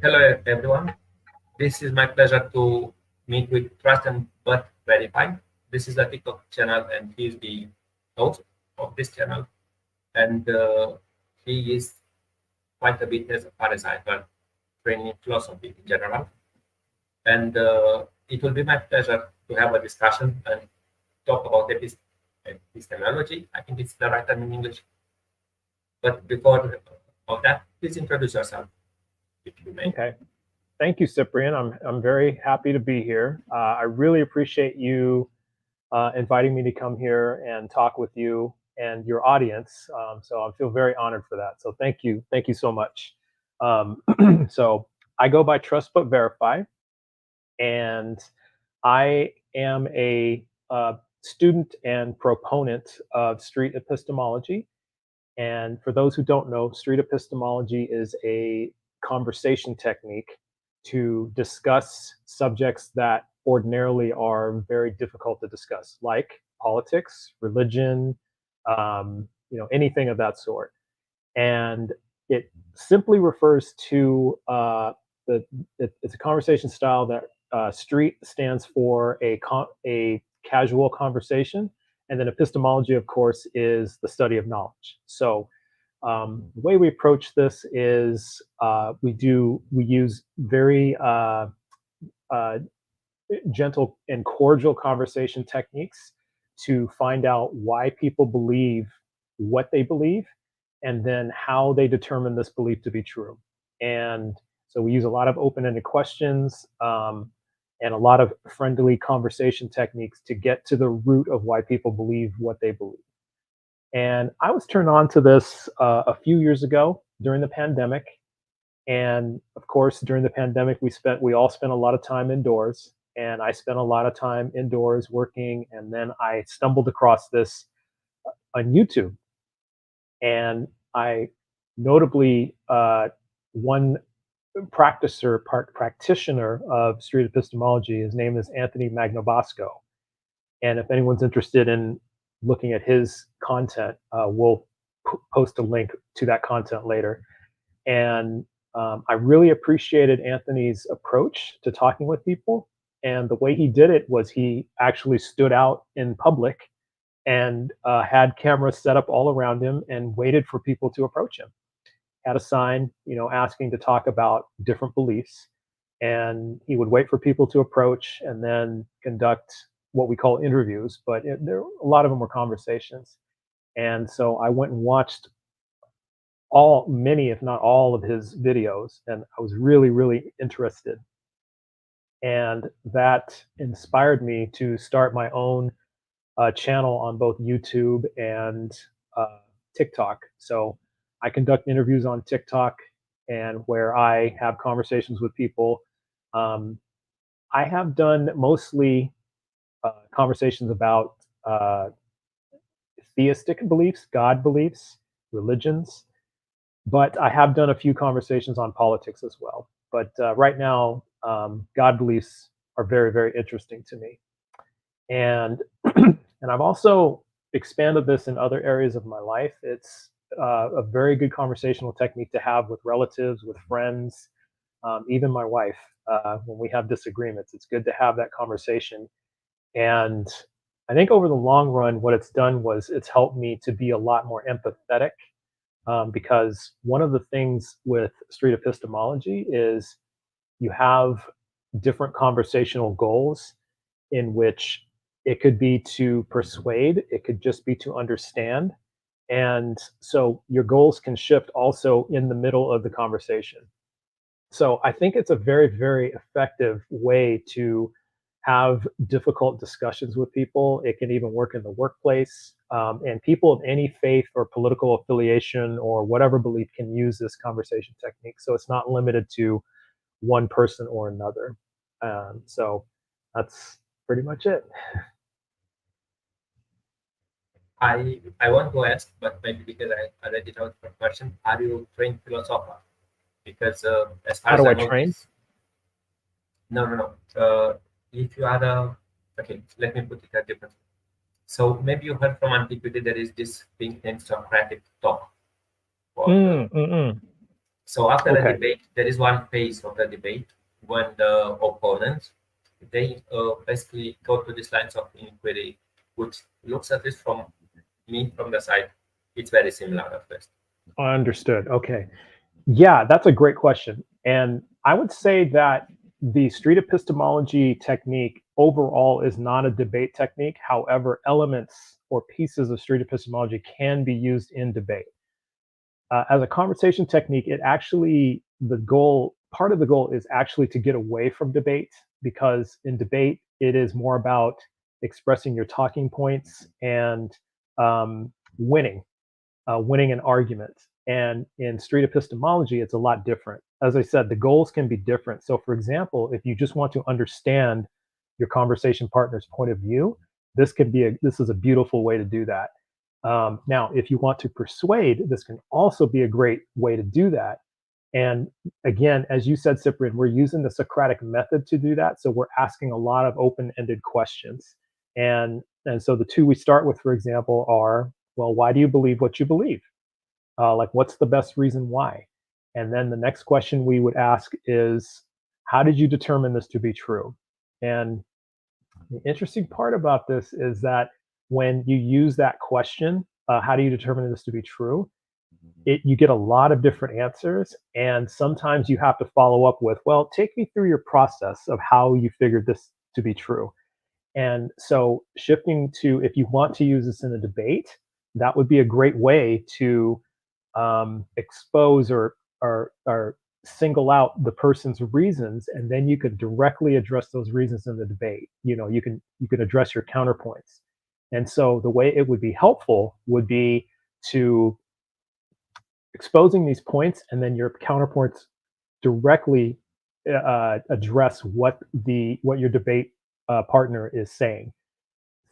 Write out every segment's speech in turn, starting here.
Hello, everyone. This is my pleasure to meet with Trust and But Verify. This is a TikTok channel, and he is the host of this channel. And he is quite a bit, as far as I heard, training in philosophy in general. And it will be my pleasure to have a discussion and talk about epistemology. I think it's the right term in English. But before of that, please introduce yourself, if you may. Okay. Thank you, Cyprian. I'm very happy to be here. I really appreciate you inviting me to come here and talk with you and your audience. So I feel very honored for that. So thank you so much. So I go by TrustButVerify, and I am a student and proponent of street epistemology. And for those who don't know, street epistemology is a conversation technique to discuss subjects that ordinarily are very difficult to discuss, like politics, religion, anything of that sort. And it simply refers to it's a conversation style that street stands for a casual conversation, and then epistemology, of course, is the study of knowledge. So the way we approach this is we use very gentle and cordial conversation techniques to find out why people believe what they believe, and then how they determine this belief to be true. And so we use a lot of open-ended questions and a lot of friendly conversation techniques to get to the root of why people believe what they believe. And I was turned on to this a few years ago during the pandemic. And of course, during the pandemic, we all spent a lot of time indoors, and I spent a lot of time indoors working. And then I stumbled across this on YouTube. And I notably, one practitioner of street epistemology, his name is Anthony Magnobosco. And if anyone's interested in looking at his content, we'll post a link to that content later. And I really appreciated Anthony's approach to talking with people. And the way he did it was he actually stood out in public and had cameras set up all around him and waited for people to approach him. Had a sign, asking to talk about different beliefs, and he would wait for people to approach and then conduct what we call interviews, but a lot of them were conversations. And so I went and watched many, if not all, of his videos, and I was really, really interested. And that inspired me to start my own channel on both YouTube and TikTok. So I conduct interviews on TikTok, and where I have conversations with people. I have done mostly conversations about theistic beliefs, God beliefs, religions, but I have done a few conversations on politics as well. But right now, God beliefs are very, very interesting to me. And and I've also expanded this in other areas of my life. It's a very good conversational technique to have with relatives, with friends, even my wife. When we have disagreements, it's good to have that conversation. And I think over the long run, what it's done was it's helped me to be a lot more empathetic, because one of the things with street epistemology is you have different conversational goals, in which it could be to persuade, it could just be to understand. And so your goals can shift also in the middle of the conversation. So I think it's a very, very effective way to have difficult discussions with people. It can even work in the workplace. And people of any faith or political affiliation or whatever belief can use this conversation technique. So it's not limited to one person or another. So that's pretty much it. I want to ask, but maybe because I read it out for question, are you trained philosopher? Because as far How do as I train? No. If you are okay, let me put it a different. So maybe you heard from antiquity there is this thing named Socratic thought. So after the Okay. debate, there is one phase of the debate when the opponents, they basically go to these lines of inquiry, which looks at this from me from the side. It's very similar at first. Understood. Okay. Yeah, that's a great question. And I would say that the street epistemology technique overall is not a debate technique. However, elements or pieces of street epistemology can be used in debate. As a conversation technique, it actually, part of the goal is actually to get away from debate, because in debate, it is more about expressing your talking points and winning an argument. And in street epistemology, it's a lot different. As I said, the goals can be different. So, for example, if you just want to understand your conversation partner's point of view, this is a beautiful way to do that. Now, if you want to persuade, this can also be a great way to do that. And again, as you said, Cyprian, we're using the Socratic method to do that. So we're asking a lot of open-ended questions. And so the two we start with, for example, are, well, why do you believe what you believe? Like, what's the best reason why? And then the next question we would ask is, how did you determine this to be true? And the interesting part about this is that when you use that question, how do you determine this to be true? You get a lot of different answers. And sometimes you have to follow up with, well, take me through your process of how you figured this to be true. And so shifting to, if you want to use this in a debate, that would be a great way to expose or single out the person's reasons, and then you could directly address those reasons in the debate. You can address your counterpoints. And so the way it would be helpful would be to exposing these points, and then your counterpoints directly address what your debate partner is saying.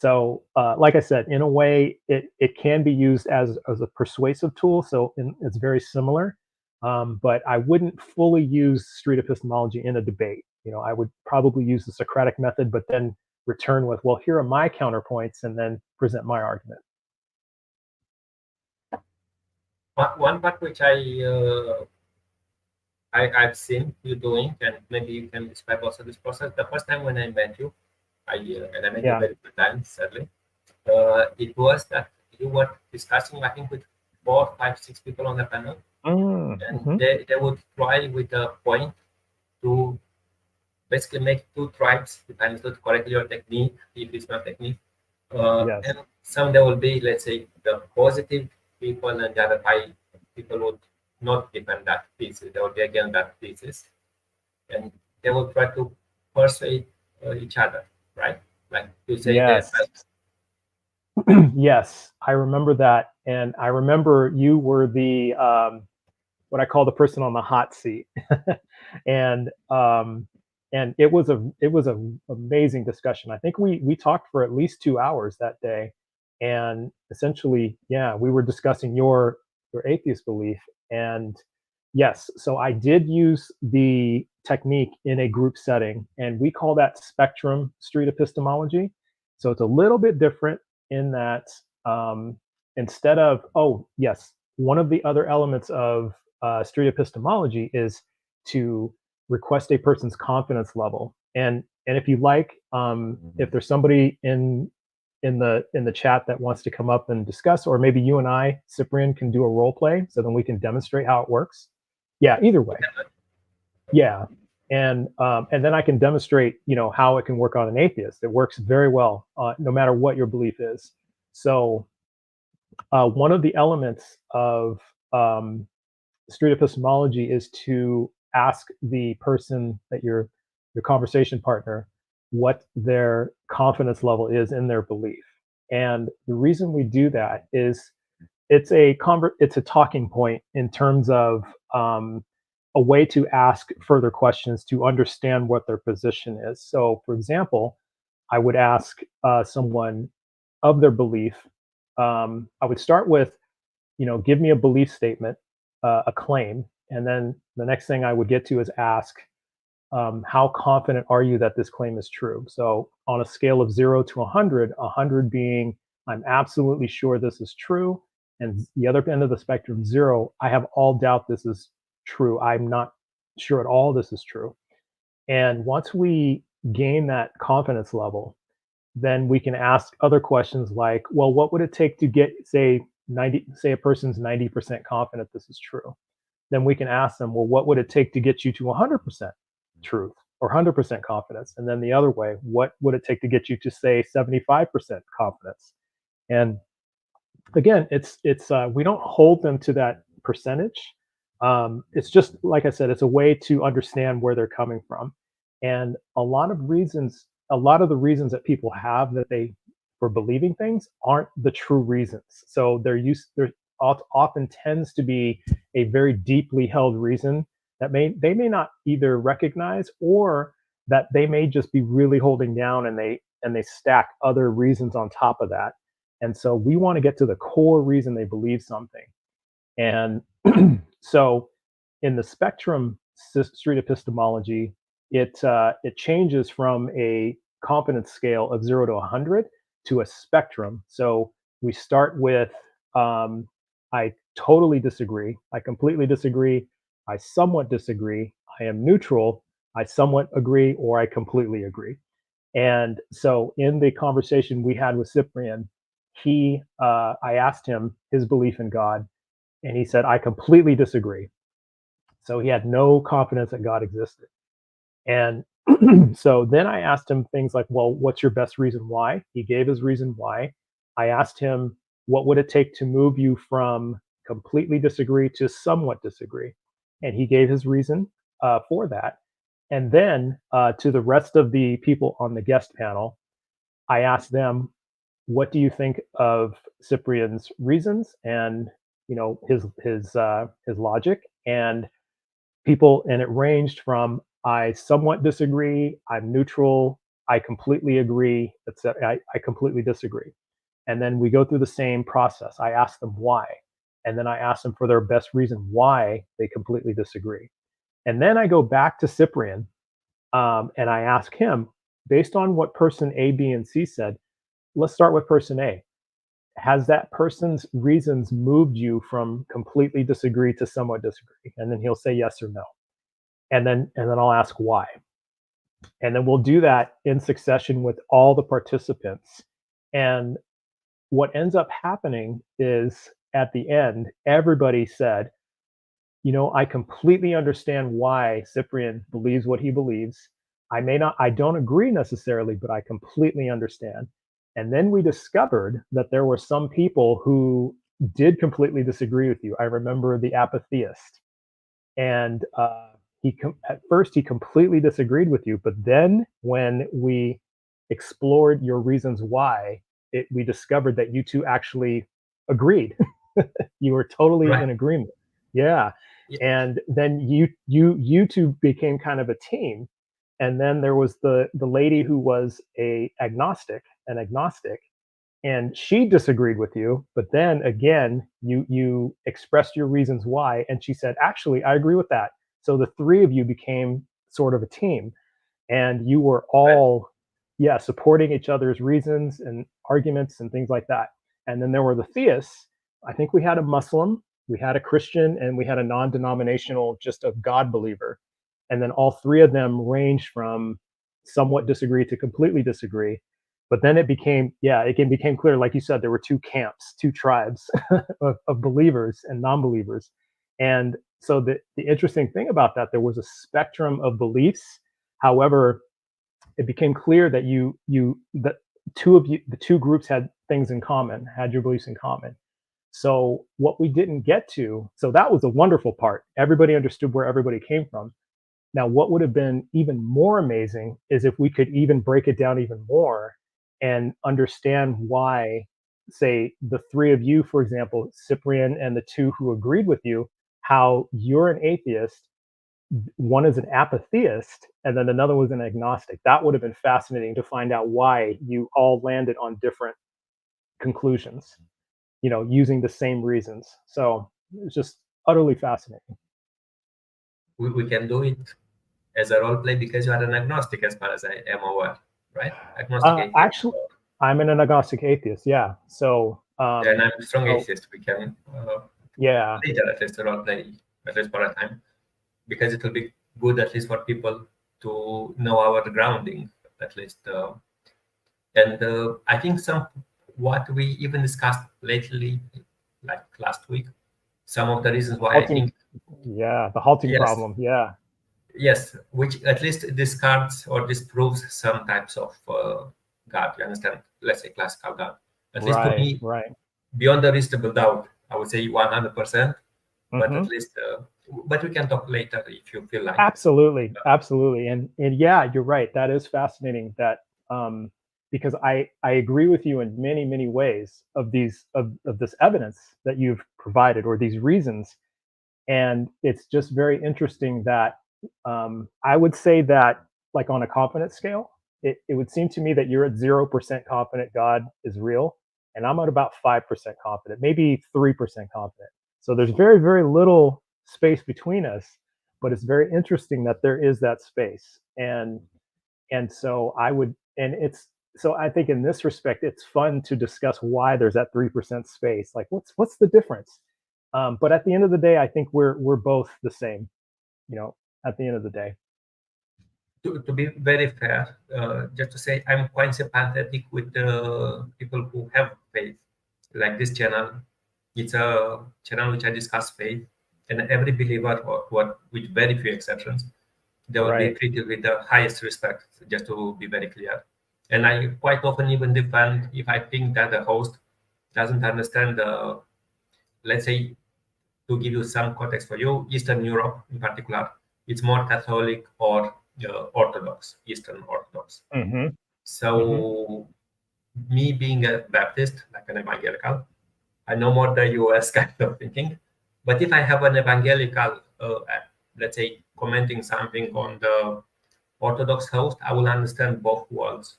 So, like I said, in a way, it can be used as a persuasive tool. So it's very similar, but I wouldn't fully use street epistemology in a debate. I would probably use the Socratic method, but then return with, well, here are my counterpoints, and then present my argument. One part which I've seen you doing, and maybe you can describe also this process. The first time when I met you, and I met you very good time, sadly. It was that you were discussing, I think, with 4, 5, 6 people on the panel, and they would try with a point to basically make two tribes, if I understood correctly your technique, if it's not technique. Yes. And some there will be, let's say, the positive people, and the other people would not defend that thesis. They would be against that thesis, and they will try to persuade each other, right? Like you say, yes. Yes, I remember that, and I remember you were the what I call the person on the hot seat, and it was an amazing discussion. I think we talked for at least 2 hours that day, and essentially, yeah, we were discussing your atheist belief. And yes, so I did use the technique in a group setting, and we call that spectrum street epistemology. So it's a little bit different in that instead of, one of the other elements of street epistemology is to request a person's confidence level. And if you like, if there's somebody in the chat that wants to come up and discuss, or maybe you and I, Cyprian, can do a role play, so then we can demonstrate how it works. Yeah, either way. Yeah. And then I can demonstrate, how it can work on an atheist. It works very well, no matter what your belief is. So one of the elements of street epistemology is to ask the person that your conversation partner what their confidence level is in their belief. And the reason we do that is it's a talking point in terms of a way to ask further questions to understand what their position is. So, for example, I would ask someone of their belief. I would start with, give me a belief statement, a claim, and then the next thing I would get to is ask, how confident are you that this claim is true? So, on a scale of 0 to 100, 100 being I'm absolutely sure this is true, and the other end of the spectrum, 0, I have all doubt this is true. I'm not sure at all this is true. And once we gain that confidence level, then we can ask other questions like, well, what would it take to get, say, 90, say a person's 90% confident this is true? Then we can ask them, well, what would it take to get you to 100% truth or 100% confidence? And then the other way, what would it take to get you to, say, 75% confidence? And again, it's we don't hold them to that percentage. It's just like I said, it's a way to understand where they're coming from, and a lot of the reasons that people have that they for believing things aren't the true reasons. So there often tends to be a very deeply held reason that they may not either recognize, or that they may just be really holding down, and they stack other reasons on top of that. And so we want to get to the core reason they believe something. And so in the spectrum street epistemology, it changes from a confidence scale of 0 to 100 to a spectrum. So we start with I totally disagree, I completely disagree, I somewhat disagree, I am neutral, I somewhat agree, or I completely agree. And so in the conversation we had with Cyprian, I asked him his belief in God, and he said, I completely disagree. So he had no confidence that God existed. And so then I asked him things like, well, what's your best reason why? He gave his reason why. I asked him, what would it take to move you from completely disagree to somewhat disagree? And he gave his reason for that. And then to the rest of the people on the guest panel, I asked them, what do you think of Cyprian's reasons and his logic? And it ranged from I somewhat disagree, I'm neutral, I completely agree, etc. I completely disagree. And then we go through the same process. I ask them why, and then I ask them for their best reason why they completely disagree. And then I go back to Cyprian, and I ask him, based on what person A, B, and C said, let's start with person A. Has that person's reasons moved you from completely disagree to somewhat disagree? And then he'll say yes or no. And then I'll ask why. And then we'll do that in succession with all the participants. And what ends up happening is at the end, everybody said, I completely understand why Cyprian believes what he believes. I don't agree necessarily, but I completely understand. And then we discovered that there were some people who did completely disagree with you. I remember the apatheist. And at first he completely disagreed with you, but then when we explored your reasons why, we discovered that you two actually agreed. You were totally in agreement. Yeah. And then you two became kind of a team. And then there was the lady who was an agnostic, and she disagreed with you. But then again, you expressed your reasons why, and she said, actually, I agree with that. So the three of you became sort of a team, and you were all, supporting each other's reasons and arguments and things like that. And then there were the theists. I think we had a Muslim, we had a Christian, and we had a non-denominational, just a God believer. And then all three of them ranged from somewhat disagree to completely disagree. But then it became clear, like you said, there were two camps, two tribes of believers and non-believers. And so the interesting thing about that, there was a spectrum of beliefs. However, it became clear that the two groups had things in common, had your beliefs in common. So what we didn't get to, so that was a wonderful part. Everybody understood where everybody came from. Now, what would have been even more amazing is if we could even break it down even more and understand why, say, the three of you, for example, Cyprian and the two who agreed with you, how you're an atheist, one is an apatheist, and then another was an agnostic. That would have been fascinating to find out why you all landed on different conclusions, using the same reasons. So it's just utterly fascinating. We can do it as a role play because you are an agnostic, as far as I am aware, right? Agnostic actually, I'm an agnostic atheist. Yeah. So. And I'm a strong atheist. We can. Later, at least a role play, at least for a time. because it will be good at least for people to know our grounding at least. And I think some what we even discussed lately, like last week, some of the reasons why I Halting, think yeah, the halting yes, problem. Yeah, yes, which at least discards or disproves some types of God. You understand? Let's say classical God. At least to right, me, right. beyond a reasonable doubt, I would say 100%. But Hmm. at least, but we can talk later if you feel like. Absolutely, absolutely, and yeah, you're right. That is fascinating. That because I agree with you in many ways of these of this evidence that you've provided or these reasons, and it's just very interesting that I would say that like on a confidence scale, it would seem to me that you're at 0% confident God is real, and I'm at about 5% confident, maybe 3% confident. So there's very little space between us, but it's very interesting that there is that space, and so I would, and it's so I think in this respect, it's fun to discuss why there's that 3% space. Like, what's the difference? But at the end of the day, I think we're both the same. You know, at the end of the day. To be very fair, just to say, I'm quite sympathetic with the people who have faith, like this channel. It's a channel which I discuss faith, and every believer, or what, with very few exceptions, they will be Right. treated with the highest respect. Just to be very clear, and I quite often even defend if I think that the host doesn't understand the, let's say, to give you some context for you, Eastern Europe in particular, it's more Catholic or Orthodox, Eastern Orthodox. Mm-hmm. Mm-hmm. So, me being a Baptist, like an evangelical, I know more the US kind of thinking. But if I have an evangelical, let's say, commenting something on the Orthodox host, I will understand both worlds.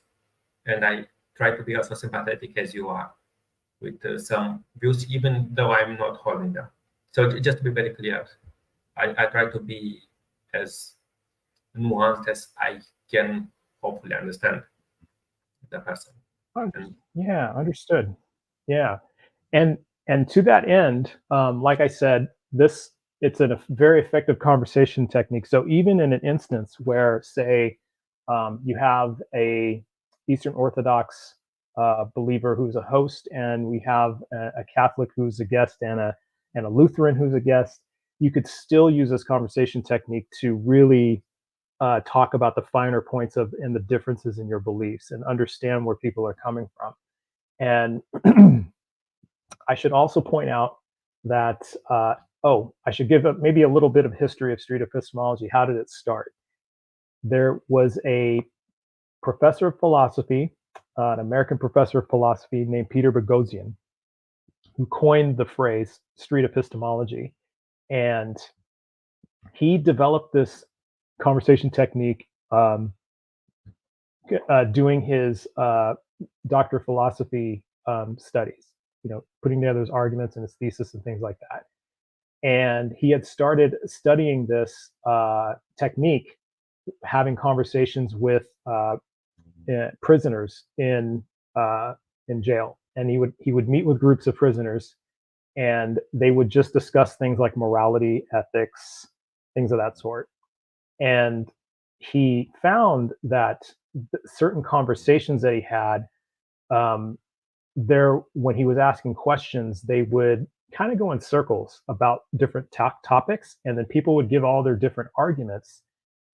And I try to be also sympathetic as you are with some views, even though I'm not holding them. So just to be very clear, I try to be as nuanced as I can hopefully understand the person. And Yeah, understood. Yeah, and to that end, like I said, this it's a very effective conversation technique. So even in an instance where, say, you have a Eastern Orthodox believer who's a host, and we have a Catholic who's a guest, and a Lutheran who's a guest, you could still use this conversation technique to really talk about the finer points of and the differences in your beliefs and understand where people are coming from. And I should also point out that, I should give maybe a little bit of history of street epistemology. How did it start? There was a professor of philosophy, an American professor of philosophy named Peter Boghossian, who coined the phrase street epistemology. And he developed this conversation technique doing his doctor of philosophy studies, putting together his arguments and his thesis and things like that. And he had started studying this technique, having conversations with prisoners in jail, and he would meet with groups of prisoners, and they would just discuss things like morality, ethics, things of that sort. And he found that certain conversations that he had, um, there when he was asking questions, they would kind of go in circles about different topics, and then people would give all their different arguments,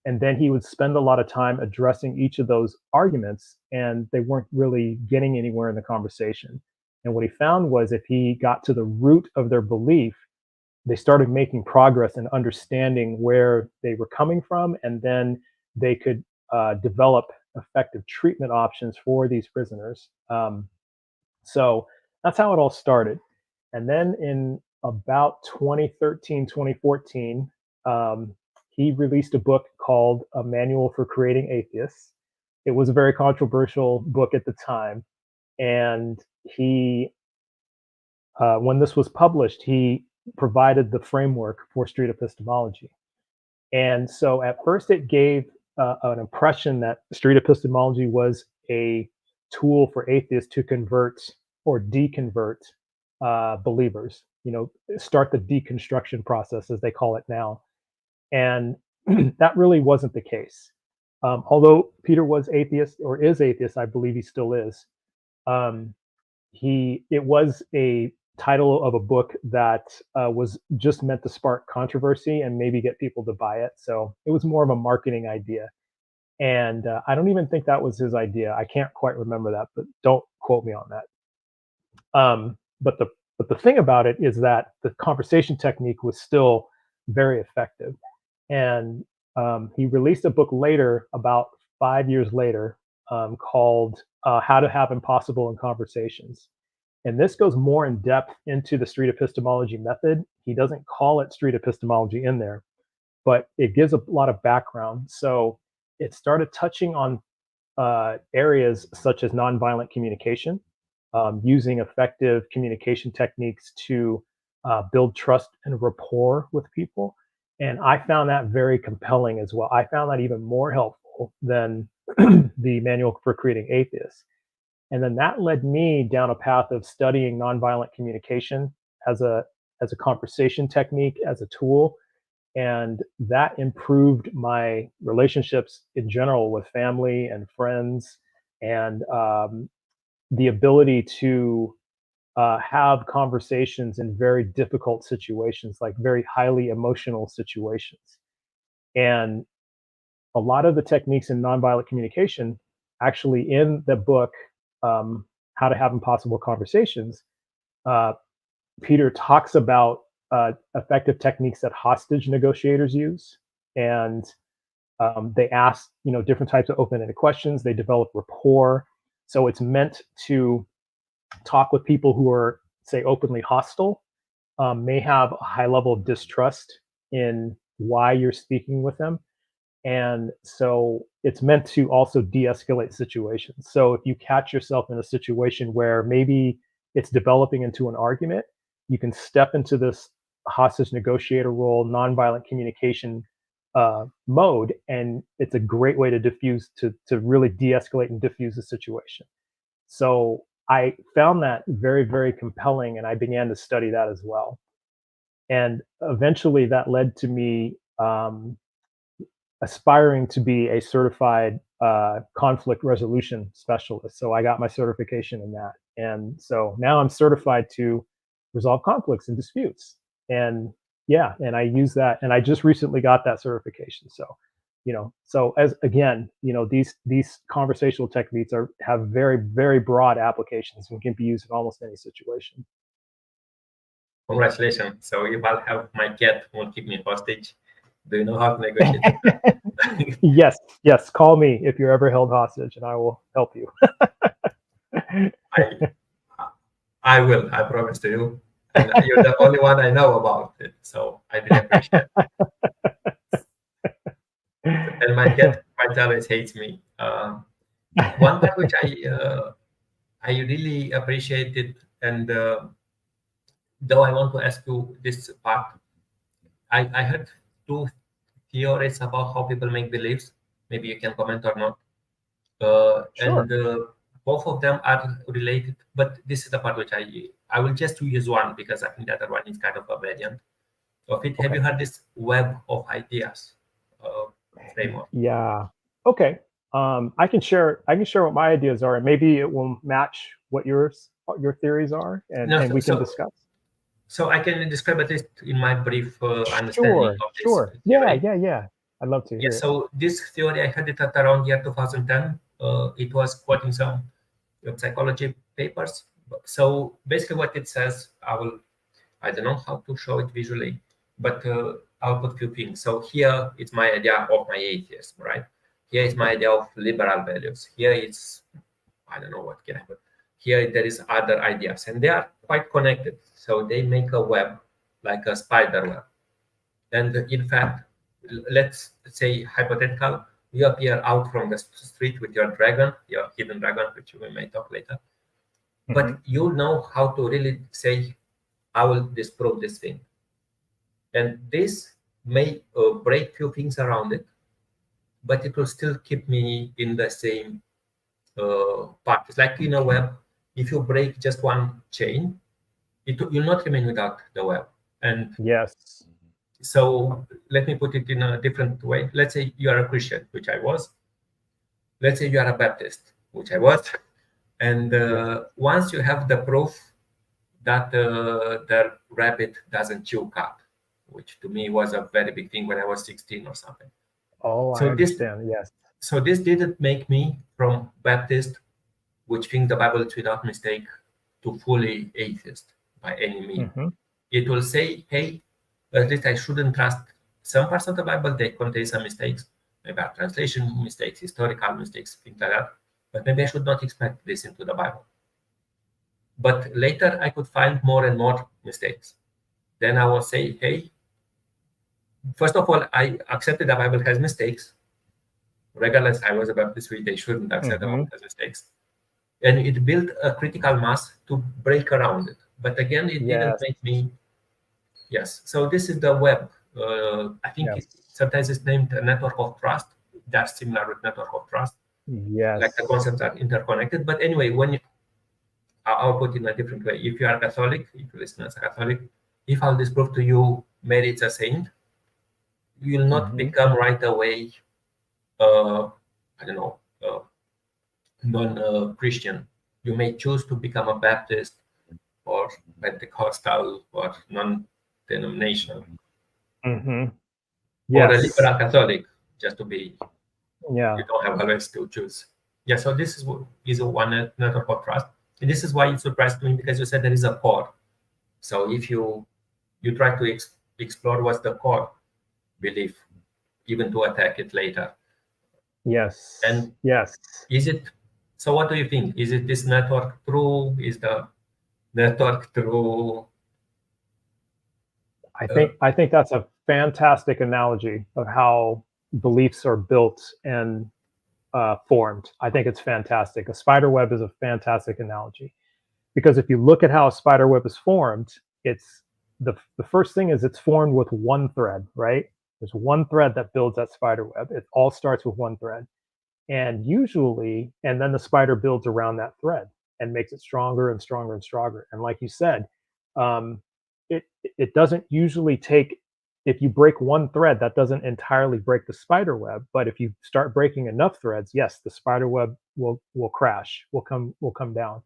and then he would spend a lot of time addressing each of those arguments, and they weren't really getting anywhere in the conversation. And what he found was if he got to the root of their belief, they started making progress in understanding where they were coming from, and then they could develop effective treatment options for these prisoners. So that's how it all started. And then in about 2013, 2014, he released a book called A Manual for Creating Atheists. It was a very controversial book at the time. And when this was published, he provided the framework for street epistemology. And so at first, it gave an impression that street epistemology was a tool for atheists to convert or deconvert believers, start the deconstruction process, as they call it now. And that really wasn't the case. Although Peter was atheist or is atheist, I believe he still is. Um, it was a title of a book that was just meant to spark controversy and maybe get people to buy it. So it was more of a marketing idea. And I don't even think that was his idea. I can't quite remember that, but don't quote me on that. But the thing about it is that the conversation technique was still very effective. And he released a book later, about 5 years later, called "How to Have Impossible in Conversations." And this goes more in depth into the street epistemology method. He doesn't call it street epistemology in there, but it gives a lot of background. So it started touching on areas such as nonviolent communication, using effective communication techniques to build trust and rapport with people. And I found that very compelling as well. I found that even more helpful than the Manual for Creating Atheists. And then that led me down a path of studying nonviolent communication as a conversation technique, as a tool. And that improved my relationships in general with family and friends, and the ability to have conversations in very difficult situations, like very highly emotional situations. And a lot of the techniques in nonviolent communication, actually in the book, How to Have Impossible Conversations, uh, Peter talks about effective techniques that hostage negotiators use. And they ask, different types of open-ended questions. They develop rapport. So it's meant to talk with people who are, say, openly hostile, may have a high level of distrust in why you're speaking with them. And so it's meant to also de-escalate situations. So if you catch yourself in a situation where maybe it's developing into an argument, you can step into this hostage negotiator role, nonviolent communication mode, and it's a great way to diffuse, to really de-escalate and diffuse the situation. So I found that very, very compelling, and I began to study that as well. And eventually that led to me aspiring to be a certified conflict resolution specialist. So I got my certification in that. And so now I'm certified to resolve conflicts and disputes. And yeah, and I use that, and I just recently got that certification. So, so as again, these conversational techniques have very, very broad applications and can be used in almost any situation. Congratulations. So if I'll have my cat won't keep me hostage. Do you know how to negotiate? Yes. Call me if you're ever held hostage, and I will help you. I will. I promise to you. And you're the only one I know about it, so I really appreciate it. And my cat quite always hates me. One part which I really appreciated, and though I want to ask you this part, I heard two theories about how people make beliefs. Maybe you can comment or not. Sure. And both of them are related, but this is the part which I will just use one, because I think the other one is kind of a variant of it. Okay. Have you heard this web of ideas framework? Yeah. Okay. I can share what my ideas are, and maybe it will match what your theories are, and we can discuss. So I can describe at least in my brief understanding of this. Sure. Yeah. I'd love to hear it. So this theory, I had it at around year 2010. It was quoting some psychology papers. So basically what it says, I don't know how to show it visually, but I'll put a few things. So here it's my idea of my atheism, right? Here is my idea of liberal values. Here it's, I don't know what can happen. Here there is other ideas, and they are quite connected. So they make a web, like a spider web. And in fact, let's say hypothetical, you appear out from the street with your dragon, your hidden dragon, which we may talk later. Mm-hmm. But you know how to really say, I will disprove this thing. And this may break few things around it, but it will still keep me in the same part. It's like in a web, if you break just one chain, it will not remain without the web. And yes, So let me put it in a different way. Let's say you are a Christian, which I was. Let's say you are a Baptist, which I was. And once you have the proof that the rabbit doesn't chew cud, which to me was a very big thing when I was 16 or something. Oh, I So understand. Yes. this didn't make me from Baptist, which think the Bible is without mistake, to fully atheist by any means. Mm-hmm. It will say, hey, at least I shouldn't trust some parts of the Bible. They contain some mistakes, maybe translation mistakes, historical mistakes, things like that. But maybe I should not expect this into the Bible. But later I could find more and more mistakes. Then I will say, hey, first of all, I accepted the Bible has mistakes. Regardless, I was a Baptist, they shouldn't accept the Bible has mistakes. And it built a critical mass to break around it. But again, it didn't Yes. make me, yes. So this is the web. I think Yes. sometimes it's named a network of trust. That's similar with network of trust. Yes. Like the concepts are interconnected. But anyway, when you, I'll put it in a different way. If you are Catholic, if you listen as a Catholic, if I'll disprove to you Mary's a saint, you will not become right away, I don't know, non-Christian. You may choose to become a Baptist or Pentecostal or non-denominational Mm-hmm. or a Yes. liberal Catholic, just to be, Yeah. you don't have always to choose. Yeah, so this is one network of trust. And this is why it surprised me, because you said there is a core. So if you try to explore what's the core belief, even to attack it later. Yes. And yes. is it, so what do you think? Is it this network true? Is the network true? I think that's a fantastic analogy of how beliefs are built and formed. I think it's fantastic. A spider web is a fantastic analogy because if you look at how a spider web is formed, it's the first thing is it's formed with one thread, right? There's one thread that builds that spider web. It all starts with one thread. And usually, and then the spider builds around that thread and makes it stronger and stronger and stronger. And like you said, um, it doesn't usually take, if you break one thread, that doesn't entirely break the spider web. But if you start breaking enough threads, yes, the spider web will crash, will come down.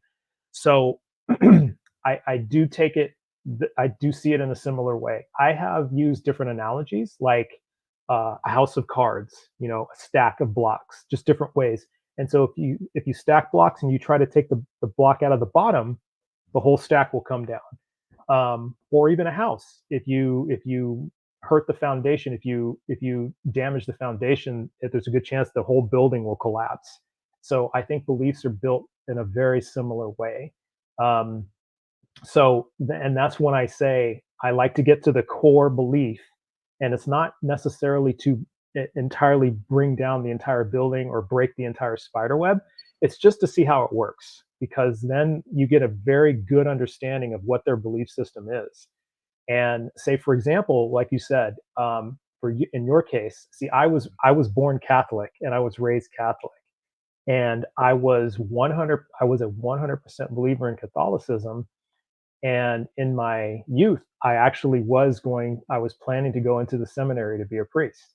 So I do take it, I do see it in a similar way. I have used different analogies like a house of cards, you know, a stack of blocks, just different ways. And so if you stack blocks and you try to take the block out of the bottom, the whole stack will come down. Or even a house, if you hurt the foundation, if you damage the foundation, there's a good chance the whole building will collapse. So I think beliefs are built in a very similar way. Um, and that's when I say I like to get to the core belief, and it's not necessarily to entirely bring down the entire building or break the entire spider web. It's just to see how it works, because then you get a very good understanding of what their belief system is. And say, for example, like you said, for you, in your case, see, I was born Catholic and I was raised Catholic, and I was a 100% believer in Catholicism. And in my youth, I was planning to go into the seminary to be a priest.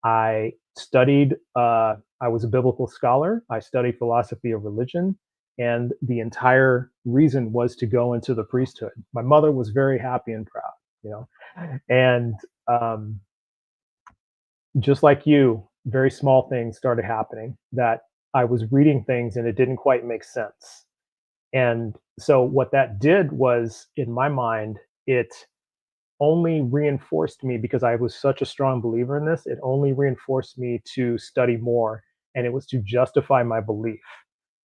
I studied, I was a biblical scholar. I studied philosophy of religion. And the entire reason was to go into the priesthood. My mother was very happy and proud, you know. And um, just like you, very small things started happening that I was reading things and it didn't quite make sense. And so what that did was, in my mind, it only reinforced me, because I was such a strong believer in this, it only reinforced me to study more, and it was to justify my belief.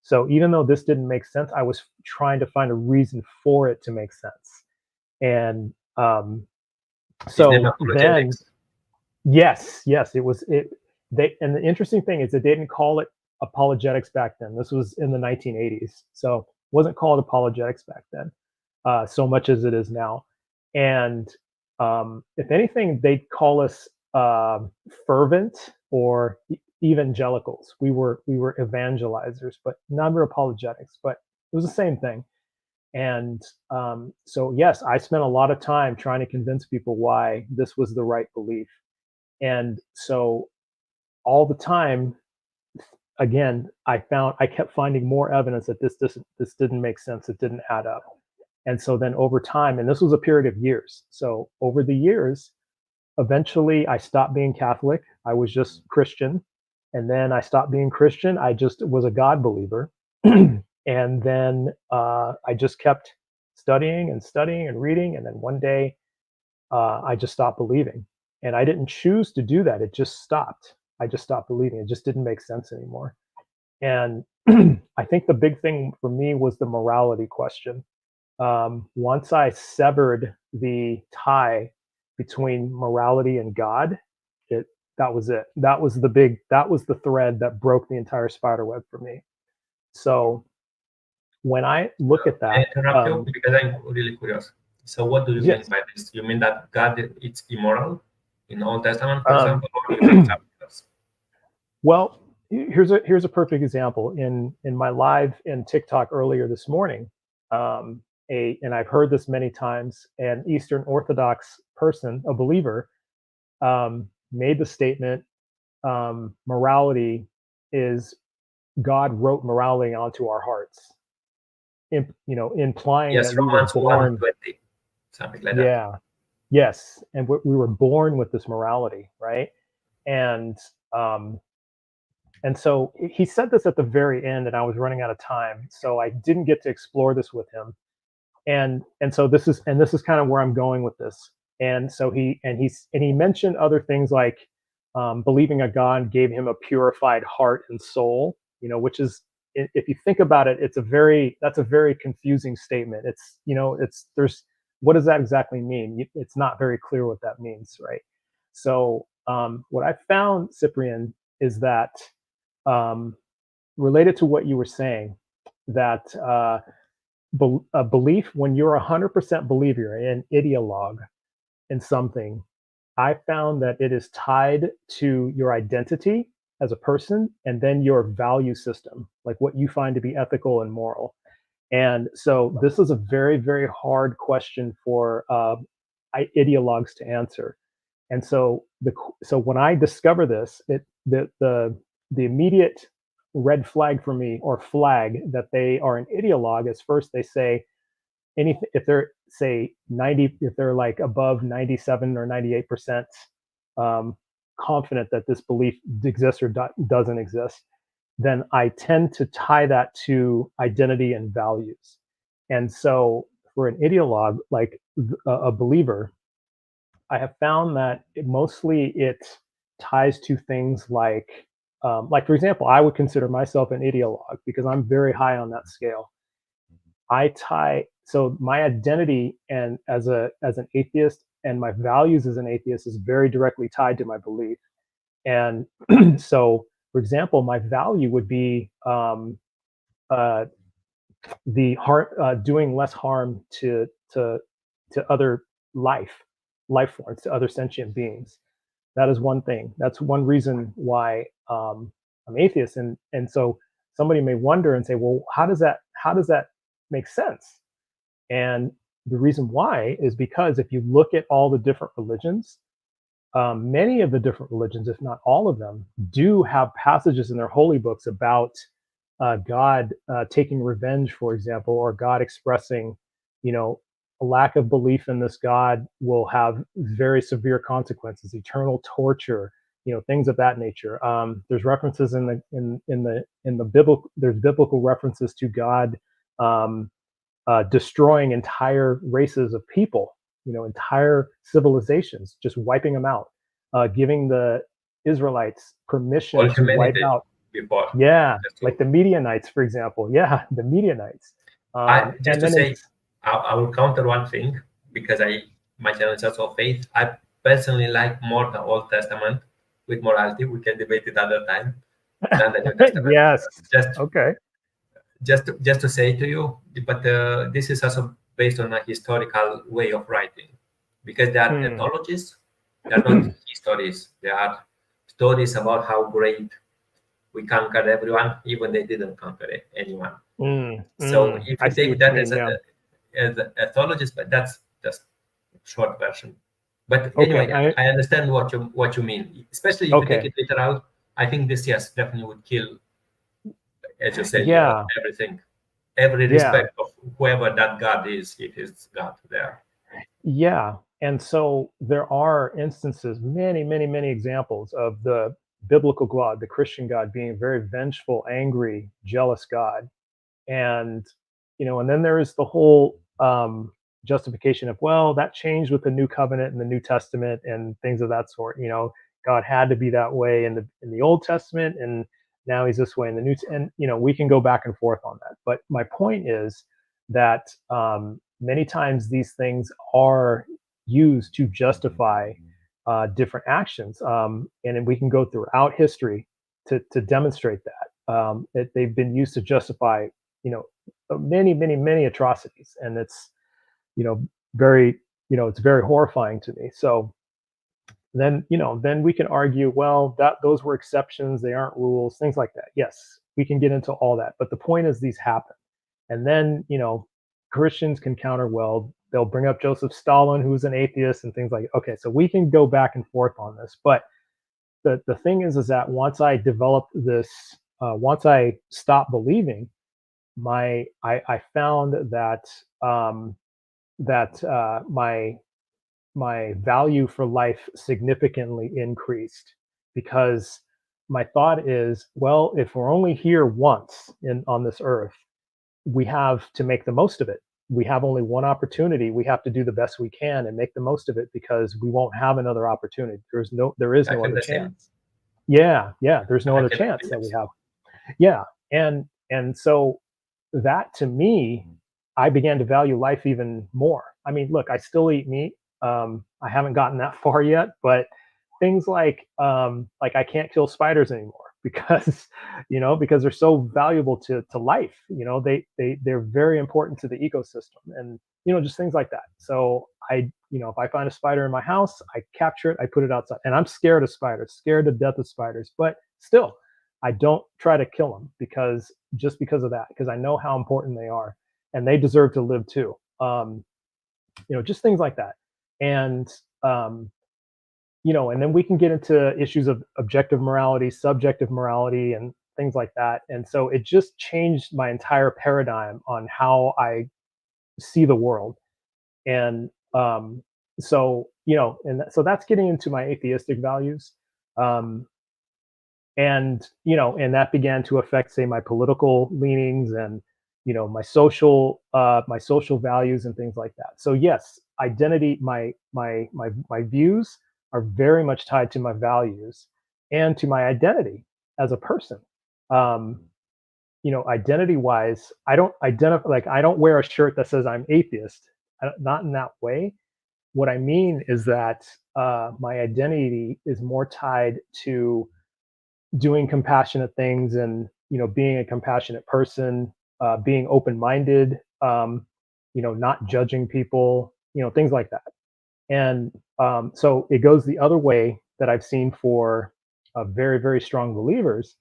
So even though this didn't make sense, I was trying to find a reason for it to make sense. And His name so then, apologetics. yes, it was it. And the interesting thing is, they didn't call it apologetics back then. This was in the 1980s, so it wasn't called apologetics back then, so much as it is now. And if anything, they'd call us fervent or evangelicals. We were evangelizers, but never apologetics. But it was the same thing. And so, yes, I spent a lot of time trying to convince people why this was the right belief. And so, all the time, again, I kept finding more evidence that this didn't make sense. It didn't add up. And so then over time, and this was a period of years. So over the years, eventually I stopped being Catholic. I was just Christian. And then I stopped being Christian. I just was a God believer. And then I just kept studying and reading. And then one day I just stopped believing. And I didn't choose to do that. It just stopped. I just stopped believing. It just didn't make sense anymore. And I think the big thing for me was the morality question. Once I severed the tie between morality and God, that was it. That was the thread that broke the entire spider web for me. So when I look at that, I interrupt you because I'm really curious. So what do you mean by this? You mean that God is immoral in Old Testament, for example, or you mean something else? Well, here's a perfect example. In my live in TikTok earlier this morning, and I've heard this many times, an Eastern Orthodox person, a believer, made the statement, morality is God wrote morality onto our hearts, implying Yes, that we were Romans born, 1:20, something like that. yeah, yes, and we were born with this morality, right? And so he said this at the very end, and I was running out of time, so I didn't get to explore this with him. And so this is kind of where I'm going with this. And so he mentioned other things like believing a God gave him a purified heart and soul, which is, if you think about it, that's a very confusing statement. There's what does that exactly mean? It's not very clear what that means, right? So what I found, Cyprian, is that related to what you were saying, that a belief, when you're 100% believer, an ideologue in something, I found that it is tied to your identity as a person and then your value system, like what you find to be ethical and moral. And so this is a very, very hard question for ideologues to answer. And so when I discover this, the immediate red flag for me, or flag that they are an ideologue, is first they say anything, if they're say 90, if they're like above 97 or 98% confident that this belief exists or doesn't exist, then I tend to tie that to identity and values. And so for an ideologue, like a believer, I have found that it ties to things like for example, I would consider myself an ideologue because I'm very high on that scale. So my identity and as an atheist, and my values as an atheist, is very directly tied to my belief. And so, for example, my value would be doing less harm to other life forms, to other sentient beings. That is one thing. That's one reason why I'm atheist. And so somebody may wonder and say, well, how does that make sense? And the reason why is because if you look at all the different religions, many of the different religions, if not all of them, do have passages in their holy books about God taking revenge, for example, or God expressing, a lack of belief in this God will have very severe consequences, eternal torture, things of that nature. There's references in the biblical. There's biblical references to God destroying entire races of people, entire civilizations, just wiping them out, giving the Israelites permission to wipe out. Before. Yeah, like the Midianites, for example. Yeah, the Midianites. I will counter one thing, because my channel is also faith. I personally like more the Old Testament with morality. We can debate it another time than the New Testament. Yes. Okay. Just to say to you, but this is also based on a historical way of writing, because they are ethnologies. They are not histories. They are stories about how great we conquered everyone, even they didn't conquer anyone. So if you take that as an ethologist, but that's just short version. But Okay. anyway, I understand what you mean, especially if you take Okay. it literal. I think this, yes, definitely would kill, as you said, Yeah. everything, every Yeah. respect of whoever that God is, if it's God there. Yeah. And so there are instances, many, many, many examples of the biblical God, the Christian God, being a very vengeful, angry, jealous God. And, and then there is the whole justification of, well, that changed with the new covenant and the New Testament and things of that sort. God had to be that way in the Old Testament, and now he's this way in the New. And we can go back and forth on that. But my point is that many times these things are used to justify different actions, and we can go throughout history to demonstrate that they've been used to justify you know many, many, many atrocities, and it's you know very it's very horrifying to me. So then we can argue, well, that those were exceptions, they aren't rules, things like that. Yes, we can get into all that, but the point is these happen. And then Christians can counter, well, they'll bring up Joseph Stalin, who was an atheist, and things like, okay, so we can go back and forth on this. But the thing is that once I developed this, once I stopped believing, I found that my value for life significantly increased, because my thought is, well, if we're only here once on this earth, we have to make the most of it. We have only one opportunity. We have to do the best we can and make the most of it, because we won't have another opportunity. There is I no feel other the same. chance. Yeah, yeah. There's no I other can chance agree. that we have. Yeah, and so that, to me, I began to value life even more. I mean, look, I still eat meat. I haven't gotten that far yet, but things like I can't kill spiders anymore because because they're so valuable to life. They're very important to the ecosystem, and just things like that. So if I find a spider in my house, I capture it, I put it outside, and I'm scared of spiders, scared to death of spiders, but still, I don't try to kill them because of that, because I know how important they are, and they deserve to live too. Just things like that. And and then we can get into issues of objective morality, subjective morality, and things like that. And so it just changed my entire paradigm on how I see the world. And so that's getting into my atheistic values. Um, and that began to affect, say, my political leanings, and my social values and things like that. So yes, identity, my views are very much tied to my values and to my identity as a person. um Identity wise, I don't identify, like, I don't wear a shirt that says I'm atheist. Not in that way. What I mean is that my identity is more tied to doing compassionate things, and being a compassionate person, being open-minded, not judging people, things like that. And so it goes the other way, that I've seen for very, very strong believers,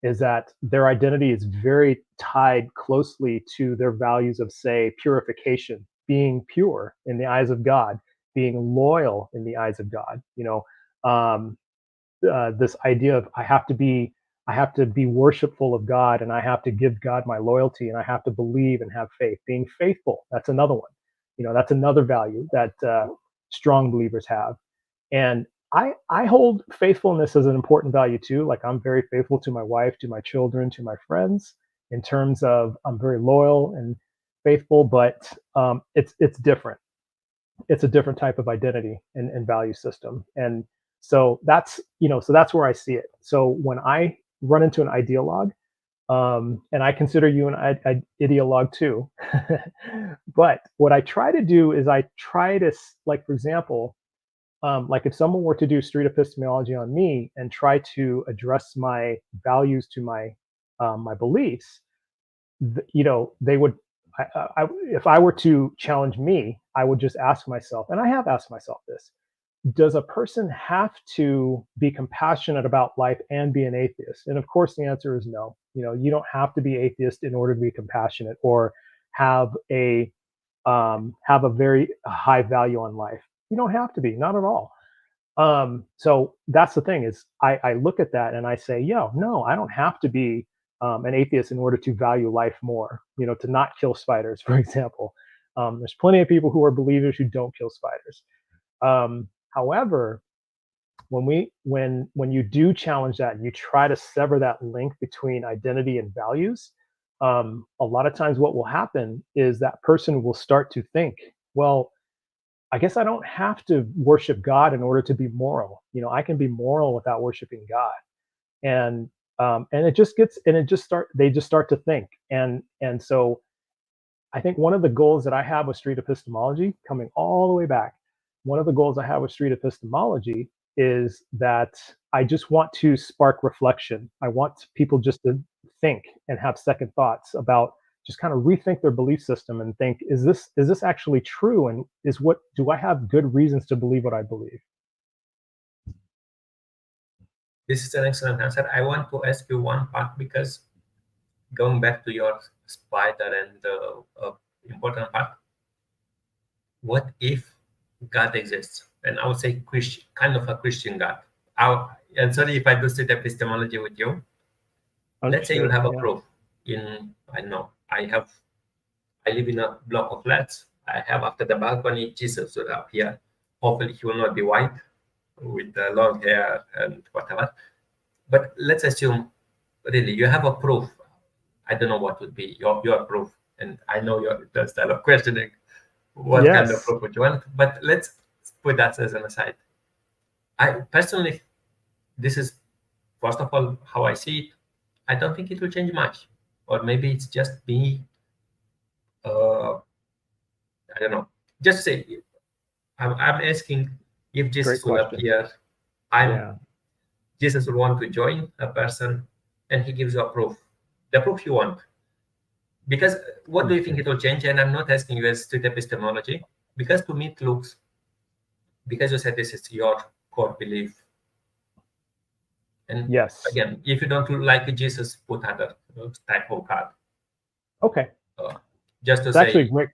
is that their identity is very tied closely to their values of, say, purification, being pure in the eyes of God, being loyal in the eyes of God. Um, this idea of, I have to be worshipful of God, and I have to give God my loyalty, and I have to believe and have faith. Being faithful, that's another one. That's another value that strong believers have. And I hold faithfulness as an important value too. Like, I'm very faithful to my wife, to my children, to my friends, in terms of, I'm very loyal and faithful, but it's different. It's a different type of identity and value system. And so that's where I see it. So when I run into an ideologue, and I consider you an ideologue too, but what I try to do is, I try to, like, for example, like, if someone were to do street epistemology on me and try to address my values to my beliefs, they would, if I were to challenge me, I would just ask myself, and I have asked myself this: does a person have to be compassionate about life and be an atheist? And of course, the answer is no. You don't have to be atheist in order to be compassionate, or have have a very high value on life. You don't have to be, not at all. So that's the thing is I look at that and I say, yo, no, I don't have to be an atheist in order to value life more, to not kill spiders, for example. There's plenty of people who are believers who don't kill spiders. However, when you do challenge that and you try to sever that link between identity and values, a lot of times what will happen is that person will start to think, well, I guess I don't have to worship God in order to be moral. I can be moral without worshiping God. And they just start to think. And so I think one of the goals that I have with street epistemology, coming all the way back, one of the goals I have with street epistemology is that I just want to spark reflection. I want people just to think and have second thoughts about, just kind of rethink their belief system and think, is this actually true? And do I have good reasons to believe what I believe? This is an excellent answer. I want to ask you one part, because going back to your spider and the important part, what if God exists? And I would say Christian, kind of a Christian God. And sorry if I do street epistemology with you. Let's say you have a proof I don't know, I live in a block of flats. I have after the balcony, Jesus will appear. Hopefully he will not be white with the long hair and whatever. But let's assume really you have a proof. I don't know what would be your proof. And I know the style of questioning what kind of proof would you want. But let's put that as an aside. I personally, this is first of all how I see it. I don't think it will change much. Or maybe it's just me. I don't know. Just say, I'm asking if Jesus will appear. Jesus will want to join a person, and he gives you a proof, the proof you want. Because what do you think it will change? And I'm not asking you as street epistemology, because to me it looks, because you said this is your core belief. And again, if you don't like Jesus, put other type of card. Okay. Just to it's say, actually great.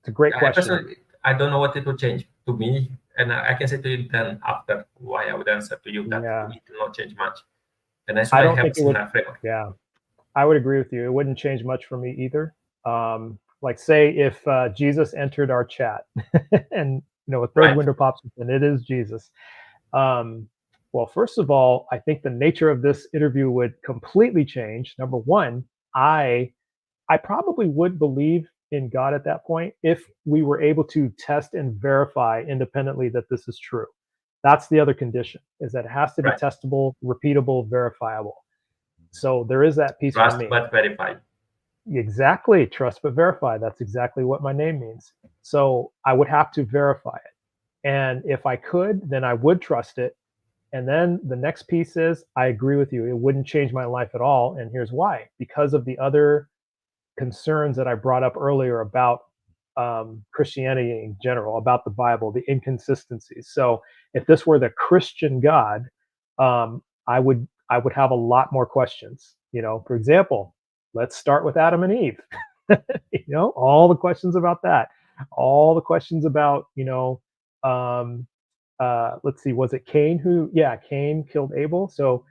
It's a great question. I don't know what it will change to me, and I can say to you then after why I would answer to you that it will not change much. And I don't think it would. Yeah, I would agree with you. It wouldn't change much for me either. Like say if Jesus entered our chat, and a third window pops up, and it is Jesus. Well, first of all, I think the nature of this interview would completely change. Number one, I probably would believe in God at that point if we were able to test and verify independently that this is true. That's the other condition, is that it has to be testable, repeatable, verifiable. So there is that piece for me. Trust but verify. Exactly. Trust but verify. That's exactly what my name means. So I would have to verify it. And if I could, then I would trust it. And then the next piece is, I agree with you. It wouldn't change my life at all. And here's why. Because of the other concerns that I brought up earlier about Christianity in general, about the Bible, the inconsistencies. So if this were the Christian God, I would have a lot more questions. For example, let's start with Adam and Eve. All the questions about that. All the questions about, let's see, was it Cain who? Yeah, Cain killed Abel. So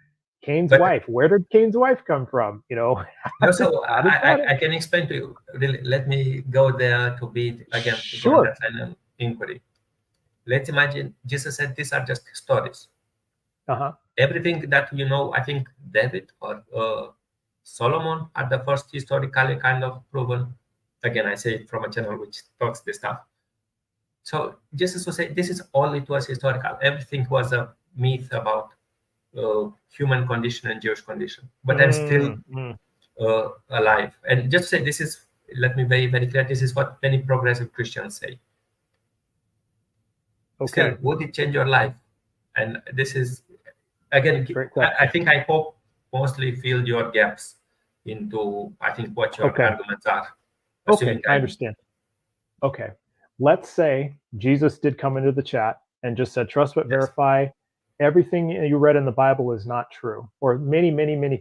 Cain's wife, where did Cain's wife come from? No, so I can explain to you. Really, let me go there to be again to go on that line of inquiry. Let's imagine Jesus said these are just stories. Everything that I think David or Solomon are the first historically kind of proven. Again, I say it from a channel which talks this stuff. So Jesus will say this is all it was historical. Everything was a myth about human condition and Jewish condition, but I'm still alive. And just say this is, let me be very clear, this is what many progressive Christians say. Still, would it change your life? And this is, again, I think I hope mostly filled your gaps into, I think, what your arguments are. Okay, I understand. Okay, let's say Jesus did come into the chat and just said, trust but verify, everything you read in the Bible is not true, or many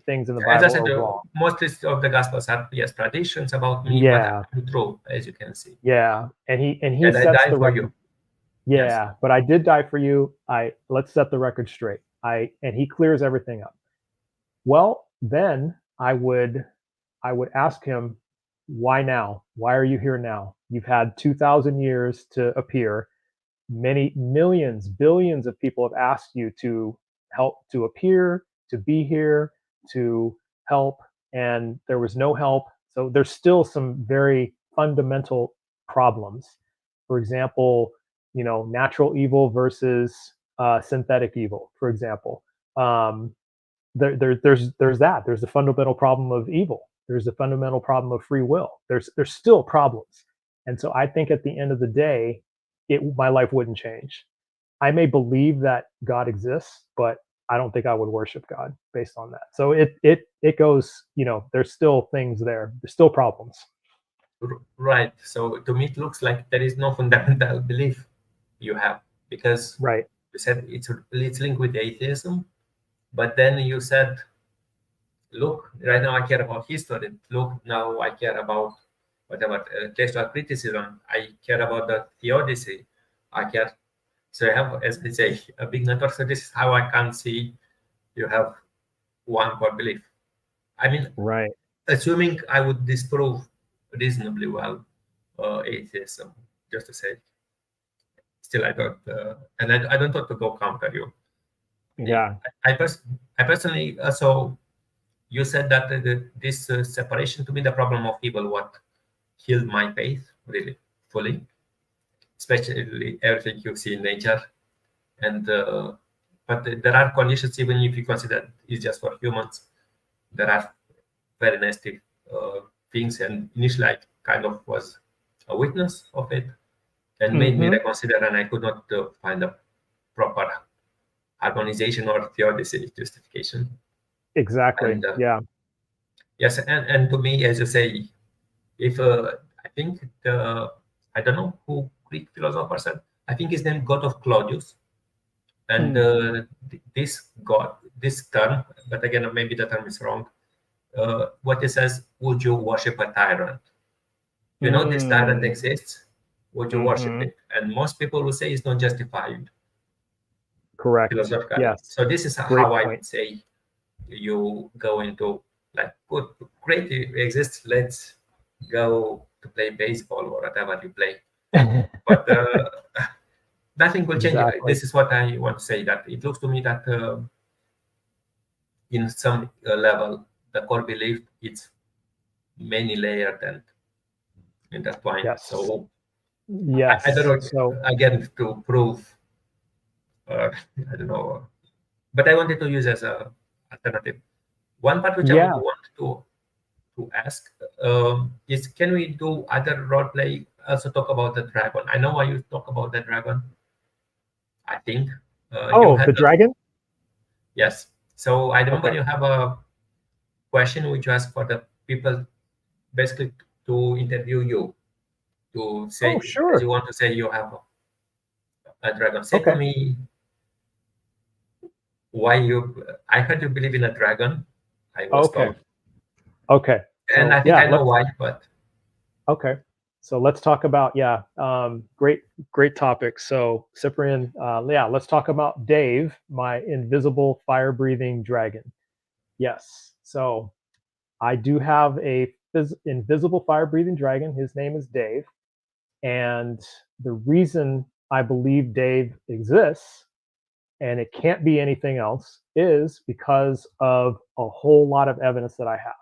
things in the As I Bible said, are wrong. most of the Gospels are yes traditions about me, but Yeah, I'm true, as you can see. yeah, and he And I sets die the for record. you. Yes. Yeah, but I did die for you. Let's set the record straight. And he clears everything up. Well, then I would ask him, why now? Why are you here now? You've had 2,000 years to appear. Many millions, billions of people have asked you to help, to appear, to be here, to help, and there was no help. So there's still some very fundamental problems. For example, natural evil versus synthetic evil. For example, um, there's the fundamental problem of evil. There's the fundamental problem of free will. There's still problems, and so I think at the end of the day, my life wouldn't change. I may believe that God exists, but I don't think I would worship God based on that. So it goes. There's still things there. There's still problems. Right. So to me, it looks like there is no fundamental belief you have, because Right. you said it's linked with atheism, but then you said, look, right now I care about history. Look, now I care about whatever textual criticism. I care about the theodicy. I care. So I have, as they say, a big network. So this is how I can see you have one core belief. I mean, Right. assuming I would disprove reasonably well atheism, just to say, still I don't, and I don't want to go counter you. Yeah. I personally, so you said that this separation, to me, the problem of evil, what killed my faith really fully, especially everything you see in nature. And but there are conditions, even if you consider it's just for humans, there are very nasty things. And initially, I kind of was a witness of it, and made me Hmm. reconsider, and I could not find a proper harmonization or theodicy justification. Exactly. And Yeah. yes, and to me, as you say, if I think I don't know who Greek philosopher said, I think his name God of Claudius, and Hmm. this God, this term, but again, maybe the term is wrong. What it says, would you worship a tyrant? You know, this tyrant Mm. exists. Would you worship Hmm. it? And most people will say it's not justified Correct. philosophically. Yes. So this is Great how I point. would say you go into, like, good, great, it exists. Let's go to play baseball or whatever you play. But nothing will change. Exactly. This is what I want to say. That it looks to me that in some level, the core belief it's many layered and intertwined. Yes. So I don't Yes. know. So Again, to prove, I don't know, but I wanted to use as a alternative. One part which I would yeah. want to ask is, can we do other role play? Also talk about the dragon. I know why you talk about the dragon. I think you Oh, had the dragon? yes. So I remember Okay. you have a question which you asked for the people, basically to interview you, to Oh, say, as sure. you want to say you have a dragon. Say to Okay. me why you. I heard you believe in a dragon. I was Okay. told, Okay. and I So think yeah, I know why. But okay. So let's talk about, great topic. So Cyprian, yeah, let's talk about Dave, my invisible fire breathing dragon. Yes. So I do have a invisible fire breathing dragon. His name is Dave. And the reason I believe Dave exists, and it can't be anything else, is because of a whole lot of evidence that I have.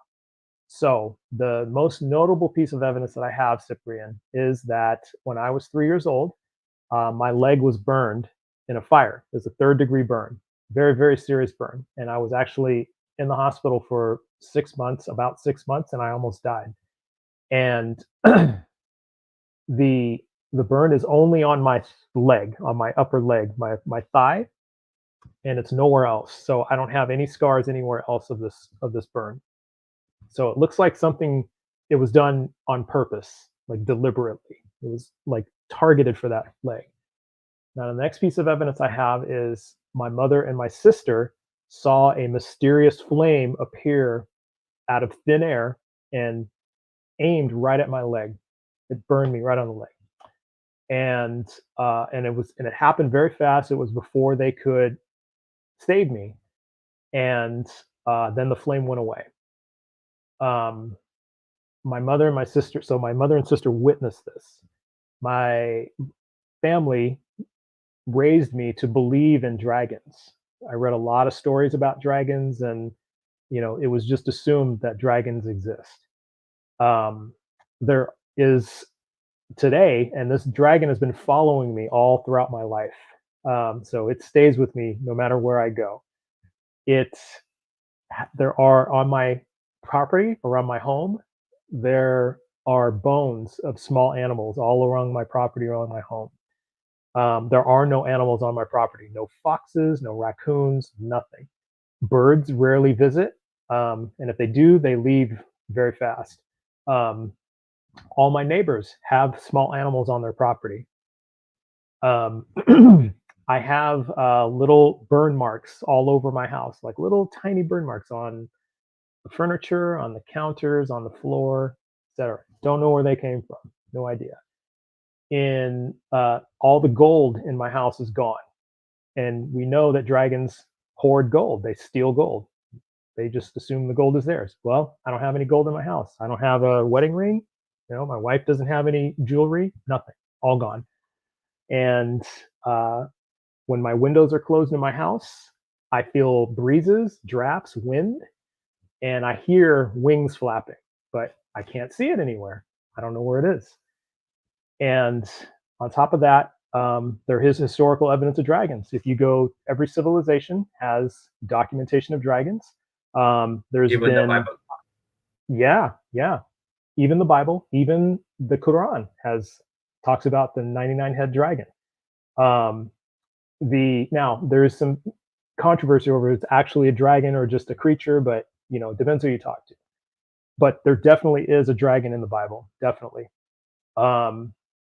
So, the most notable piece of evidence that I have, Cyprian, is that when I was 3 years old, my leg was burned in a fire. It was a third-degree burn, very, very serious burn. And I was actually in the hospital for 6 months, about 6 months, and I almost died. And the the burn is only on my leg, on my upper leg, my thigh, and it's nowhere else. So I don't have any scars anywhere else of this burn. So it looks like something, it was done on purpose, like deliberately. It was like targeted for that leg. Now the next piece of evidence I have is my mother and my sister saw a mysterious flame appear out of thin air and aimed right at my leg. It burned me right on the leg. And it happened very fast. It was before they could save me. And then the flame went away. My mother and my sister, so my mother and sister witnessed this. My family raised me to believe in dragons. I read a lot of stories about dragons, and it was just assumed that dragons exist. There is today, and this dragon has been following me all throughout my life. So it stays with me no matter where I go. There are on my property, around my home, there are bones of small animals all around my property, around my home. There are no animals on my property, no foxes, no raccoons, nothing. Birds rarely visit, and if they do, they leave very fast. All my neighbors have small animals on their property. I have little burn marks all over my house, like little tiny burn marks on the furniture, on the counters, on the floor, etc. Don't know where they came from. No idea. All the gold in my house is gone. And we know that dragons hoard gold. They steal gold. They just assume the gold is theirs. Well, I don't have any gold in my house. I don't have a wedding ring. My wife doesn't have any jewelry, nothing, all gone. And when my windows are closed in my house, I feel breezes, drafts, wind, and I hear wings flapping, but I can't see it anywhere. I don't know where it is. And on top of that, there is historical evidence of dragons. If you go, every civilization has documentation of dragons. There's Even been, the Bible. Yeah. Even the Bible, even the Quran talks about the 99-head dragon. Now there's some controversy over if it's actually a dragon or just a creature, but it depends who you talk to. But there definitely is a dragon in the Bible, definitely.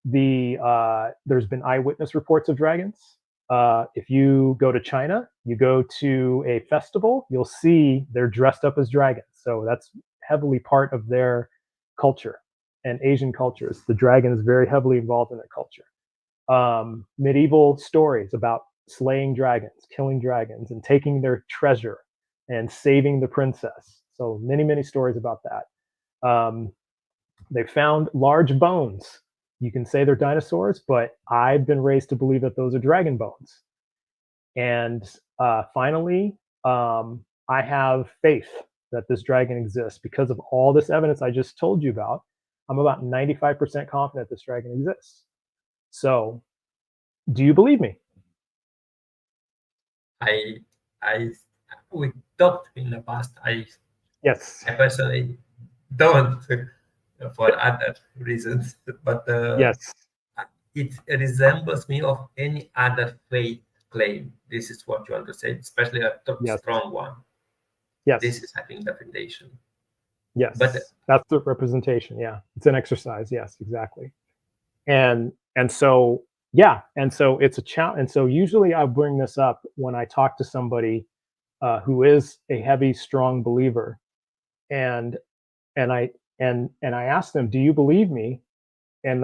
There's been eyewitness reports of dragons. If you go to China, you go to a festival, you'll see they're dressed up as dragons. So that's heavily part of their culture, and Asian cultures. The dragon is very heavily involved in their culture. Medieval stories about slaying dragons, killing dragons, and taking their treasure and saving the princess. So many stories about that. They found large bones. You can say they're dinosaurs, but I've been raised to believe that those are dragon bones. And finally, I have faith that this dragon exists because of all this evidence I just told you about. I'm about 95% confident this dragon exists. So, do you believe me? We talked in the past. Yes. I personally don't for other reasons, but Yes. it resembles me of any other faith claim. This is what you want to say, especially a Yes. strong one. Yes. This is, I think, the foundation. Yes. But that's the representation. Yeah. It's an exercise. Yes, exactly. And so, yeah. And so it's a challenge. And so usually I bring this up when I talk to somebody who is a heavy, strong believer. And I ask them, do you believe me? And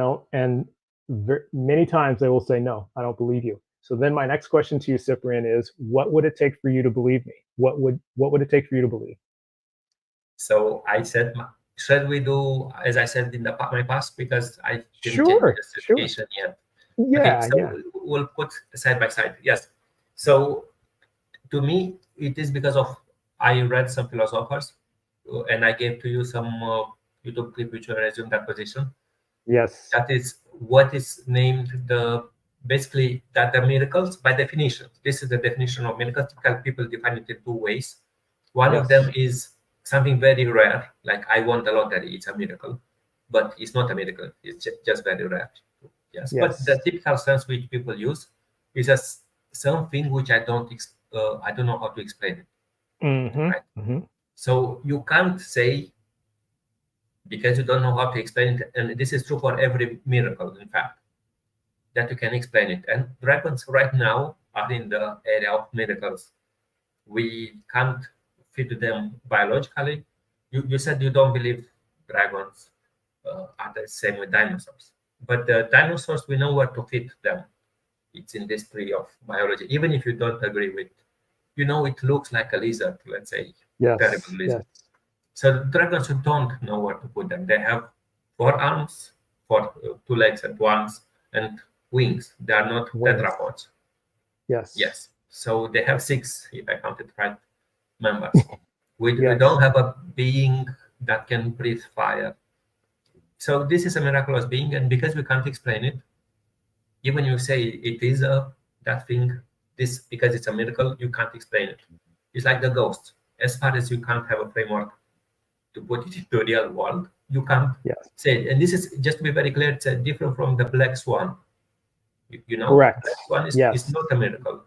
many times they will say, no, I don't believe you. So then my next question to you, Cyprian, is what would it take for you to believe me? What would it take for you to believe? So I said, should we do, as I said in my past, because I didn't change Sure, the certification yet. Yeah, okay, so yeah. we'll put side by side. Yes. So to me, it is because of I read some philosophers, and I gave to you some YouTube clip which will resume that position. Yes. That is what is named basically that the miracles by definition. This is the definition of miracles. Typical people define it in two ways. One of them is something very rare, like I won the lottery. It's a miracle, but it's not a miracle. It's just very rare. Yes. But the typical sense which people use is as something which I don't know how to explain it. Mm-hmm. Right? Mm-hmm. So you can't say, because you don't know how to explain it, and this is true for every miracle, in fact, that you can explain it. And dragons right now are in the area of miracles. We can't fit them biologically. You said you don't believe dragons are the same with dinosaurs, but the dinosaurs, we know where to fit them. It's in this tree of biology. Even if you don't agree with, it looks like a lizard, let's say, terrible Yes. lizard. Yes. So dragons, you don't know where to put them. They have 4 arms, four 2 legs at once, and wings. They are not Wings. tetrapods. Yes. Yes. So they have 6, if I counted right, members. We Yes. don't have a being that can breathe fire. So this is a miraculous being, and because we can't explain it, even you say it is that thing, this because it's a miracle, you can't explain it. It's like the ghost. As far as you can't have a framework to put it into a real world, you can't Yes. say it. And this is, just to be very clear, it's different from the black swan. Correct. Black swan is Yes. not a miracle.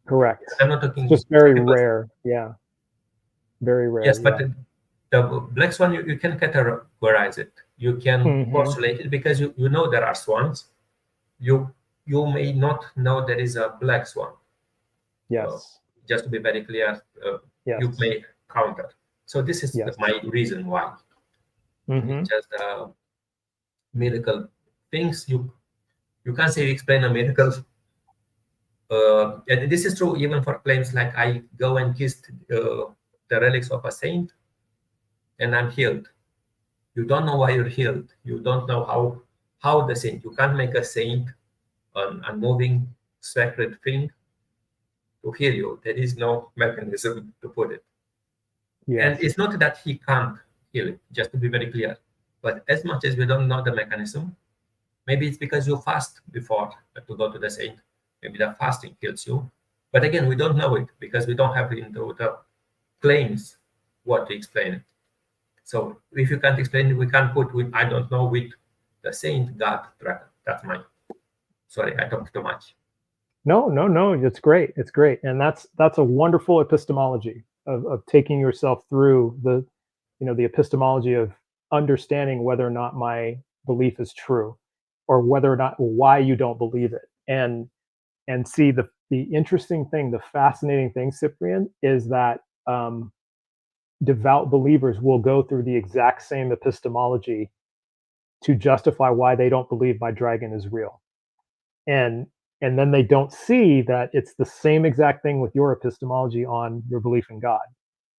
Correct. I'm not talking. It's just very talking about- rare. Yeah. Very rare. Yes, but Yeah. the black swan, you can categorize it. You can Mhm. postulate it because you know there are swans. You may not know there is a black swan. Yes. Just to be very clear, Yes. you may counter. So this is Yes. my reason why. Mhm. It's just miracle things. You can't say explain a miracle. And this is true even for claims like I go and kissed the relics of a saint and I'm healed. You don't know why you're healed. You don't know how the saint. You can't make a saint an unmoving sacred thing to heal you. There is no mechanism to put it. Yes. And it's not that he can't heal it, just to be very clear. But as much as we don't know the mechanism, maybe it's because you fast before to go to the saint. Maybe the fasting heals you. But again, we don't know it because we don't have into the claims what to explain it. So if you can't explain it, we can't put with I don't know with the saint, God, dragon. That's mine. Sorry, I talked too much. No. It's great. It's great, and that's a wonderful epistemology of taking yourself through the epistemology of understanding whether or not my belief is true, or whether or not why you don't believe it, and see the interesting thing, the fascinating thing, Cyprian, is that devout believers will go through the exact same epistemology to justify why they don't believe my dragon is real. And then they don't see that it's the same exact thing with your epistemology on your belief in God.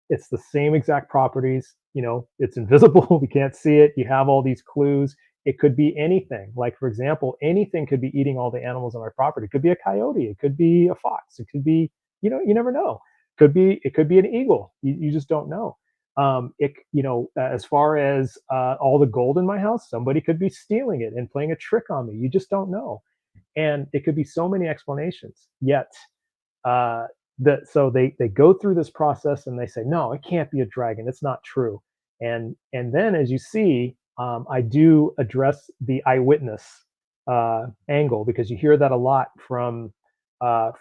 It's the same exact properties. It's invisible. We can't see it. You have all these clues. It could be anything. Like, for example, anything could be eating all the animals on my property. It could be a coyote. It could be a fox. It could be, you never know. It could be an eagle. You just don't know. As far as all the gold in my house, somebody could be stealing it and playing a trick on me. You just don't know. And it could be so many explanations. Yet, so they go through this process and they say, no, it can't be a dragon. It's not true. And then, as you see, I do address the eyewitness angle, because you hear that a lot from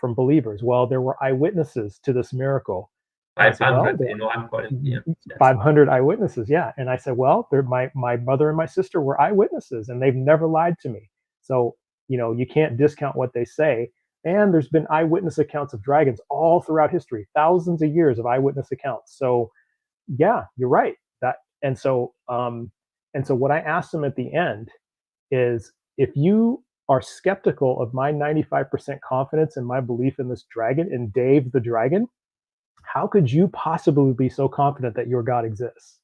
believers. Well, there were eyewitnesses to this miracle. And I said, well, 500, I'm calling. Yeah, yes. 500 eyewitnesses, yeah. And I said, well, my mother and my sister were eyewitnesses, and they've never lied to me. So you can't discount what they say. And there's been eyewitness accounts of dragons all throughout history, thousands of years of eyewitness accounts. So yeah, you're right. So what I asked them at the end is, if you are skeptical of my 95% confidence in my belief in this dragon, in Dave the dragon, how could you possibly be so confident that your God exists?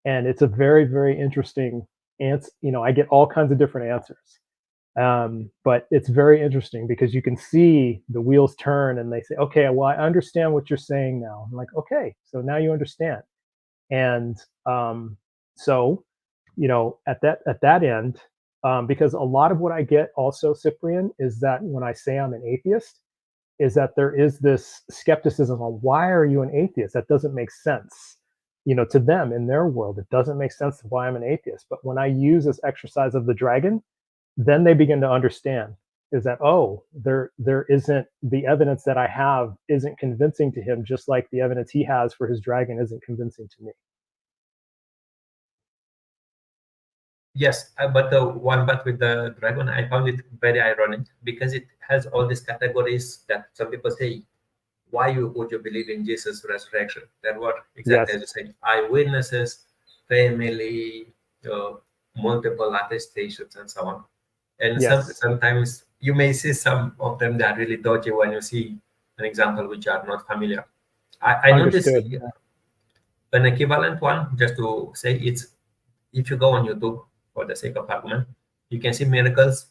And it's a very, very interesting answer. I get all kinds of different answers. But it's very interesting because you can see the wheels turn and they say, okay, well, I understand what you're saying now. I'm like, okay, so now you understand. And so, at that end, because a lot of what I get also, Cyprian, is that when I say I'm an atheist, is that there is this skepticism on, why are you an atheist? That doesn't make sense. To them, in their world, it doesn't make sense why I'm an atheist. But when I use this exercise of the dragon, then they begin to understand, is that, oh, there isn't, the evidence that I have isn't convincing to him, just like the evidence he has for his dragon isn't convincing to me. Yes, but the one but with the dragon, I found it very ironic because it has all these categories that some people say, why would you believe in Jesus' resurrection? There were, exactly Yes. as you said, eyewitnesses, family, uh, multiple attestations, and so on. And Yes. sometimes you may see some of them that are really dodgy when you see an example which are not familiar. I noticed Understood. an equivalent one, just to say, it's if you go on YouTube for the sake of argument, you can see miracles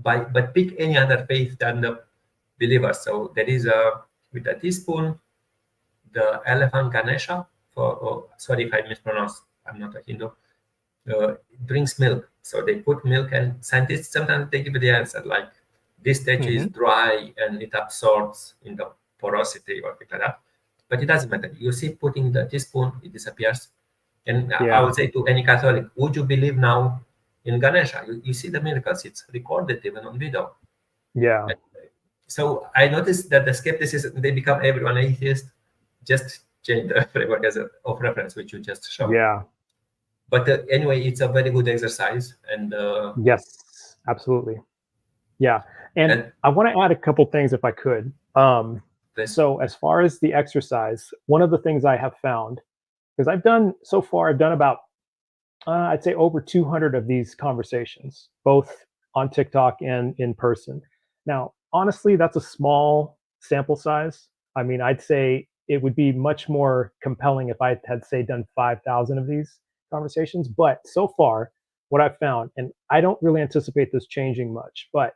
by, but pick any other faith than the believers. So there is a, with a teaspoon, the elephant Ganesha, for, oh, sorry if I mispronounce, I'm not a Hindu, drinks milk. So they put milk, and scientists sometimes they give the answer like this statue is Hmm. dry and it absorbs in the porosity or things like that. But it doesn't matter. You see, putting the teaspoon, it disappears. And I Yeah. would say to any Catholic, would you believe now in Ganesha? You see the miracles, it's recorded even on video. Yeah. So I noticed that the skepticism, they become everyone atheist, just change the framework as of reference, which you just showed. Yeah. But anyway, it's a very good exercise, Yes. Absolutely. Yeah. And and I want to add a couple things if I could. this, So as far as the exercise, one of the things I have found, because I've done about I'd say over 200 of these conversations, both on TikTok and in person. Now, honestly, that's a small sample size. I mean, I'd say it would be much more compelling if I had, say, done 5,000 of these conversations. But so far, what I've found, and I don't really anticipate this changing much, but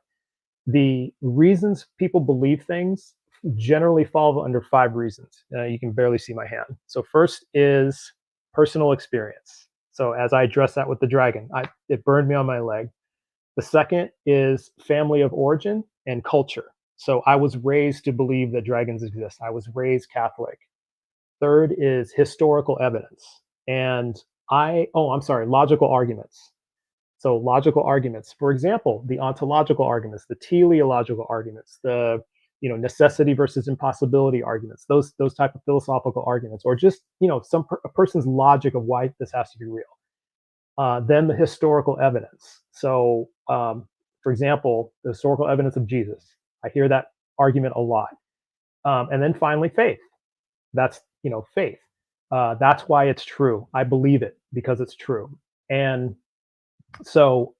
the reasons people believe things generally fall under five reasons. You can barely see my hand. So, first is personal experience. So, as I address that with the dragon, it burned me on my leg. The second is family of origin and culture. So, I was raised to believe that dragons exist, I was raised Catholic. Third is historical evidence. I'm sorry, logical arguments. So logical arguments, for example, the ontological arguments, the teleological arguments, the necessity versus impossibility arguments, those type of philosophical arguments, or just a person's logic of why this has to be real. Then the historical evidence. So, for example, the historical evidence of Jesus. I hear that argument a lot. And then finally, faith. That's faith. That's why it's true. I believe it because it's true. And so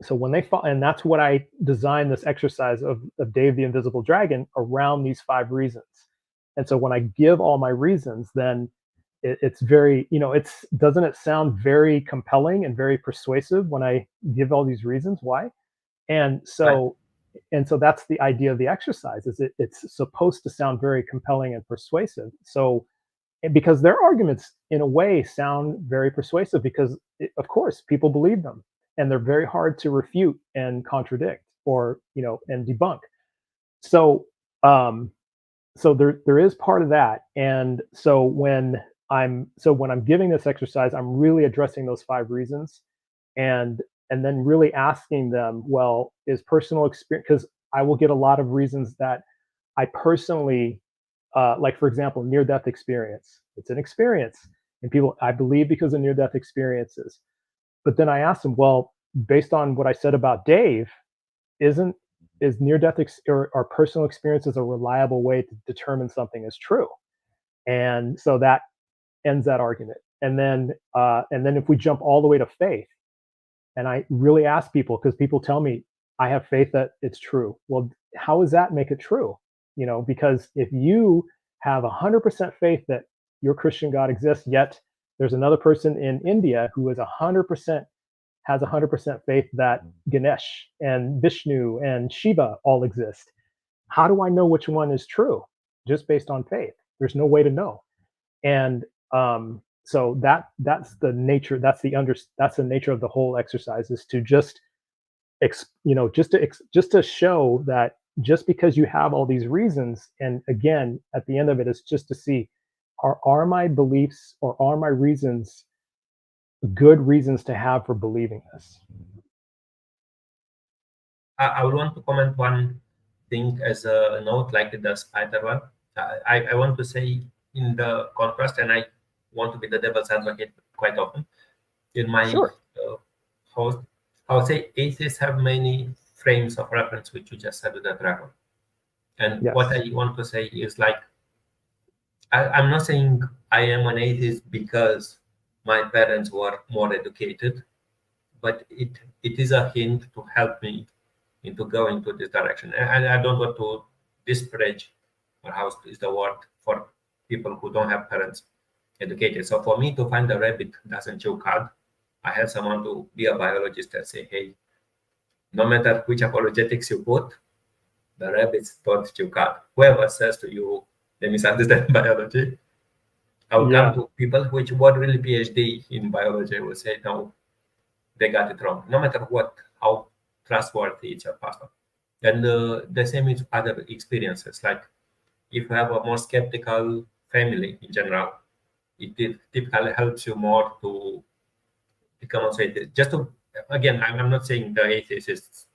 when and that's what I designed this exercise of Dave the Invisible Dragon around these five reasons. And so when I give all my reasons, then it's very, it's doesn't it sound very compelling and very persuasive when I give all these reasons why? And right? so that's the idea of the exercise, is it's supposed to sound very compelling and persuasive. So because their arguments in a way sound very persuasive because of course people believe them, and they're very hard to refute and contradict, or and debunk. So um there is part of that. And so when I'm giving this exercise, I'm really addressing those five reasons, and then really asking them, well, is personal experience, because I will get a lot of reasons that I personally, like for example, near-death experience. It's an experience, and people, I believe, because of near-death experiences. But then I asked them, well, based on what I said about Dave, isn't is near-death or personal experiences a reliable way to determine something is true? And so that ends that argument. And then if we jump all the way to faith, and I really ask people, because people tell me I have faith that it's true. Well, how does that make it true? Because if you have 100% faith that your Christian God exists, yet there's another person in India who is 100% has 100% faith that Ganesh and Vishnu and Shiva all exist. How do I know which one is true? Just based on faith. There's no way to know. And so that's the nature. That's the nature of the whole exercise, is to just just to show that just because you have all these reasons, and again, at the end of it is just to see, are my beliefs or are my reasons good reasons to have for believing this? I would want to comment one thing as a note, like the spider one. I want to say in the contrast, and I want to be the devil's advocate quite often. In my Sure. uh, host, I would say atheists have many frames of reference, which you just said with the dragon. And Yes. what I want to say is like, I'm not saying I am an atheist because my parents were more educated, but it is a hint to help me into going to this direction. And I don't want to disparage, or how is the word, for people who don't have parents educated. So for me to find a rabbit doesn't chew cud, I have someone to be a biologist and say, hey, no matter which apologetics you put, the rabbits don't chew cud. Whoever says to you they misunderstand biology, I will come to people which were really PhD in biology will say, no, they got it wrong, no matter what, how trustworthy it's a pastor. And the same with other experiences. Like if you have a more skeptical family in general, it typically helps you more to become a atheist. Just to, again, I'm not saying the atheist is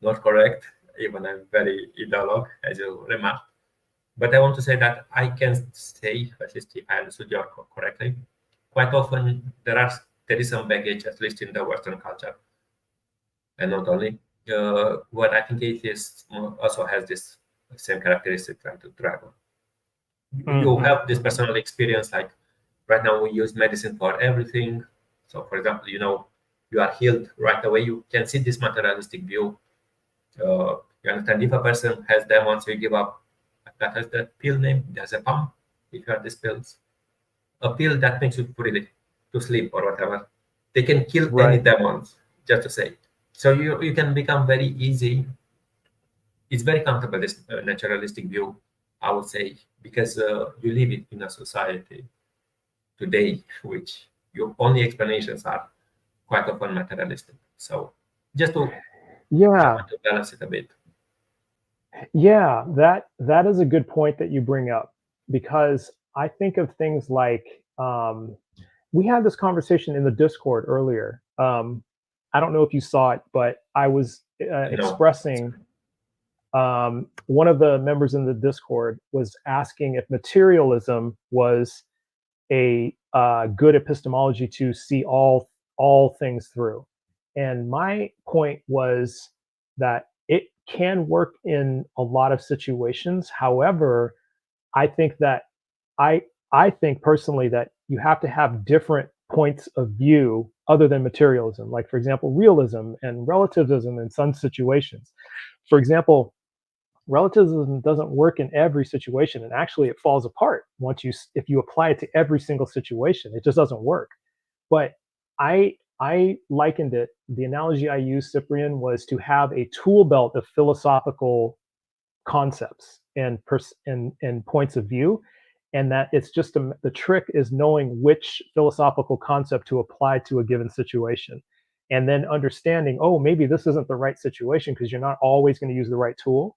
not correct, even I'm very ideologue, as you remarked. But I want to say that I can say, at least if I understood you correctly, quite often there is some baggage, at least in the Western culture, and not only. What I think atheists also has this same characteristic trying to drive on. You have this personal experience, like right now we use medicine for everything. So, for example, you are healed right away. You can see this materialistic view. You understand if a person has demons, you give up. That has the pill name. There's a pump. If you have these pills, a pill that makes you really to sleep or whatever, they can kill any demons. Just to say, so you can become very easy. It's very comfortable, this naturalistic view, I would say, because you live in a society today which your only explanations are quite often materialistic. So just to balance it a bit. Yeah, that is a good point that you bring up, because I think of things like we had this conversation in the Discord earlier. I don't know if you saw it, but I was expressing. One of the members in the Discord was asking if materialism was a good epistemology to see all things through, and my point was that it can work in a lot of situations. However, I think that I think personally that you have to have different points of view other than materialism. Like, for example, realism and relativism in some situations. For example, relativism doesn't work in every situation, and actually it falls apart if you apply it to every single situation. It just doesn't work. But I likened it, the analogy I used, Cyprian, was to have a tool belt of philosophical concepts and points of view, and that it's just the trick is knowing which philosophical concept to apply to a given situation, and then understanding, oh, maybe this isn't the right situation, because you're not always going to use the right tool.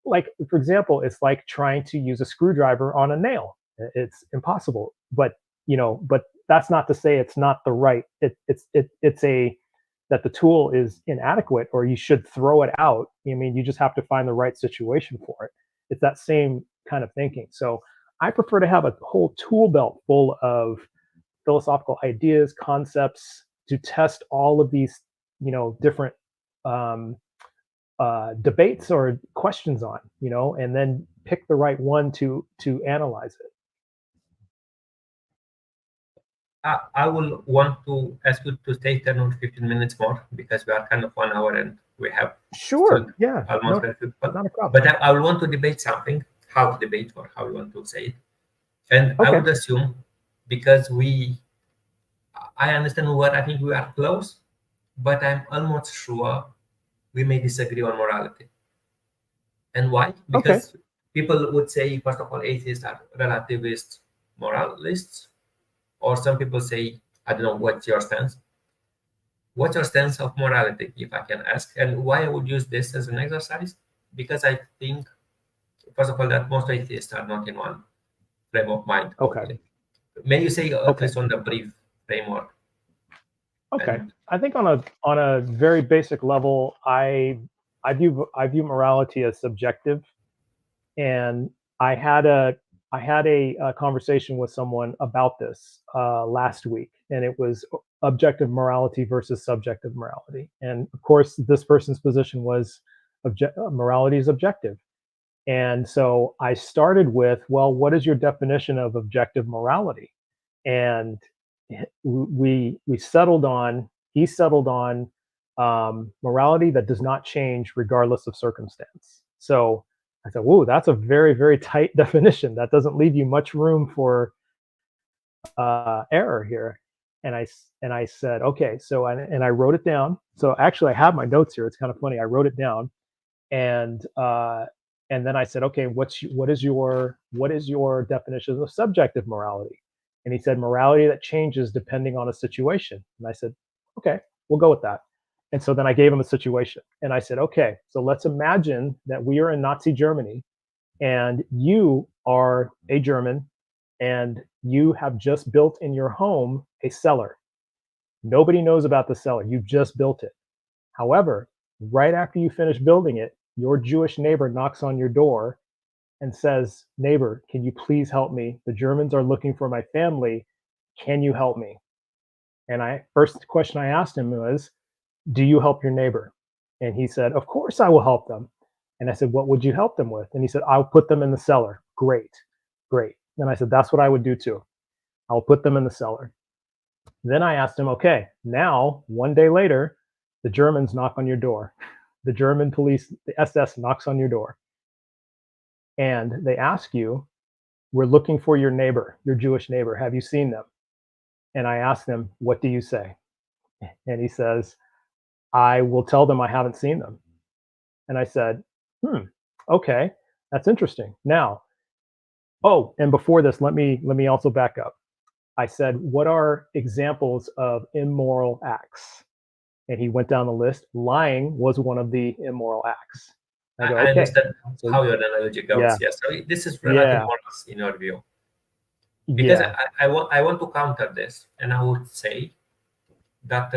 Like, for example, it's like trying to use a screwdriver on a nail. It's impossible. But that's not to say it's not the right. It's that the tool is inadequate, or you should throw it out. I mean, you just have to find the right situation for it. It's that same kind of thinking. So I prefer to have a whole tool belt full of philosophical ideas, concepts, to test all of these, different debates or questions on, and then pick the right one to analyze it. I will want to ask you to stay 10 or 15 minutes more, because we are kind of 1 hour and we have almost not a problem. But I will want to debate something, how to debate or how you want to say it. And I would assume, because I understand what I think we are close, but I'm almost sure we may disagree on morality. And why? Because people would say, first of all, atheists are relativists, moralists. Or some people say, I don't know, what's your stance? What's your stance of morality, if I can ask? And why I would use this as an exercise? Because I think, first of all, that most atheists are not in one frame of mind. May you say at least on the brief framework? I think on a very basic level, I view morality as subjective, and I had a I had a conversation with someone about this last week, and it was objective morality versus subjective morality. And of course, this person's position was morality is objective. And so I started with, well, what is your definition of objective morality? And we settled on, he settled on morality that does not change regardless of circumstance. So I said, whoa, that's a very, very tight definition. That doesn't leave you much room for error here. And I said, okay, so I wrote it down. So actually, I have my notes here. It's kind of funny. I wrote it down, and then I said, okay, what is your definition of subjective morality? And he said, morality that changes depending on a situation. And I said, okay, we'll go with that. And so then I gave him a situation, and I said, okay, so let's imagine that we are in Nazi Germany, and you are a German, and you have just built in your home a cellar. Nobody knows about the cellar. You just built it. However, right after you finish building it, your Jewish neighbor knocks on your door and says, neighbor, can you please help me? The Germans are looking for my family. Can you help me? And first question I asked him was, do you help your neighbor? And he said, of course I will help them. And I said, what would you help them with? And he said, I'll put them in the cellar. Great. And I said, that's what I would do too. I'll put them in the cellar. Then I asked him, okay, now, one day later, the Germans knock on your door. The German police, the SS knocks on your door. And they ask you, we're looking for your neighbor, your Jewish neighbor. Have you seen them? And I asked him, what do you say? And he says, I will tell them I haven't seen them. And I said, okay, that's interesting. Now, and before this, let me also back up. I said, what are examples of immoral acts? And he went down the list. Lying was one of the immoral acts. I go, okay. Understand how your analogy goes. Yeah. Yes. So this is relative morals in your view. Because I want to counter this, and I would say that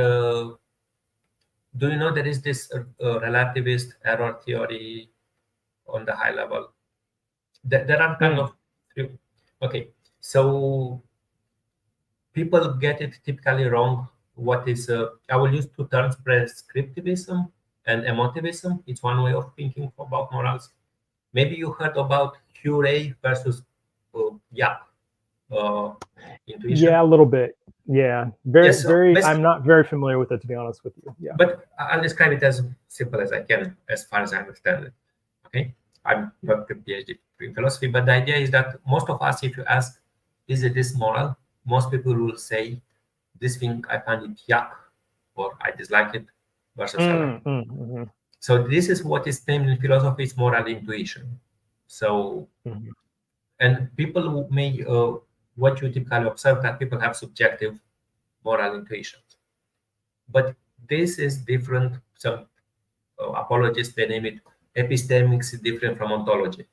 do you know there is this relativist error theory on the high level? There are kind of okay. So people get it typically wrong. What is I will use two terms: prescriptivism and emotivism. It's one way of thinking about morals. Maybe you heard about Curie versus intuition. Yeah, a little bit. Yeah, very. I'm not very familiar with it, to be honest with you. Yeah, but I'll describe it as simple as I can, as far as I understand it. Okay, I'm not a PhD in philosophy, but the idea is that most of us, if you ask, is it this moral? Most people will say, this thing I find it yuck, or I dislike it, versus So this is what is named in philosophy is moral intuition. So, and people who may, what you typically observe that people have subjective moral intuitions. But this is different. Some apologists, they name it epistemics, is different from ontology.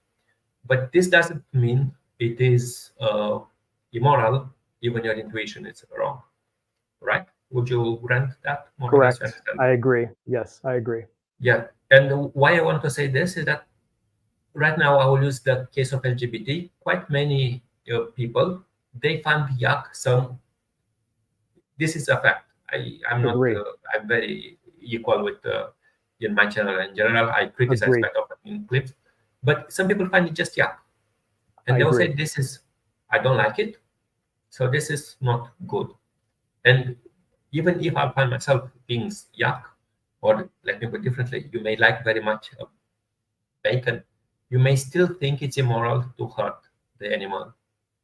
But this doesn't mean it is immoral, even your intuition is wrong. Right? Would you grant that? Correct. I agree. Yes, I agree. Yeah. And why I want to say this is that right now I will use the case of LGBT. Quite many people, they find yuck some. This is a fact. I'm not. I'm very equal with in my channel in general. I criticize quite often in clips, but some people find it just yuck, and they will say this is. I don't like it, so this is not good. And even if I find myself being yuck, or let me put differently, you may like very much bacon, you may still think it's immoral to hurt the animal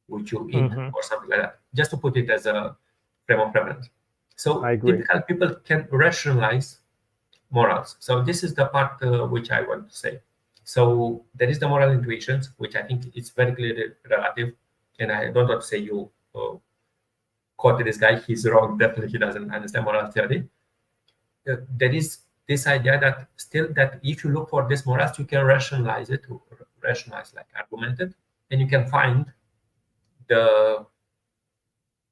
which you eat or something like that, just to put it as a frame of reference. So typical people can rationalize morals. So this is the part which I want to say. So there is the moral intuitions, which I think it's very clearly relative, and I don't want to say you quoted this guy, he's wrong, definitely he doesn't understand moral theory. There is this idea that still that if you look for this morals, you can rationalize it, like argument it, and you can find the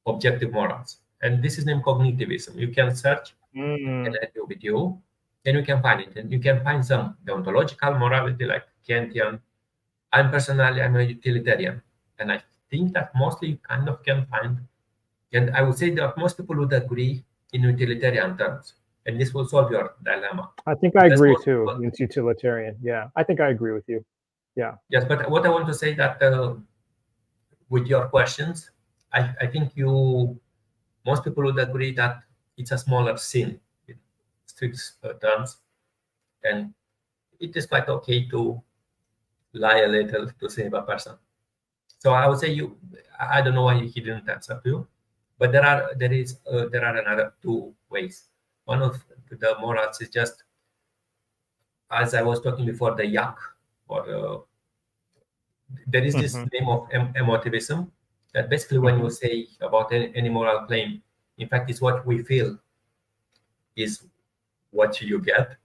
objective morals. And this is named cognitivism. You can search and argue with you, and you can find it. And you can find some deontological morality like Kantian. I'm a utilitarian. And I think that mostly you kind of can find, and I would say that most people would agree in utilitarian terms, and this will solve your dilemma. I think I Because agree most too. people, It's utilitarian. Yeah, I think I agree with you. Yeah. yes, but what I want to say that with your questions, I think most people would agree that it's a smaller sin in strict terms, and it is quite okay to lie a little to save a person. So I would say I don't know why he didn't answer to you, but there are another two ways. One of the morals is just, as I was talking before, the yak, or there is this Hmm. name of emotivism, that basically when you Hmm. say about any moral claim, in fact, it's what we feel is what you get,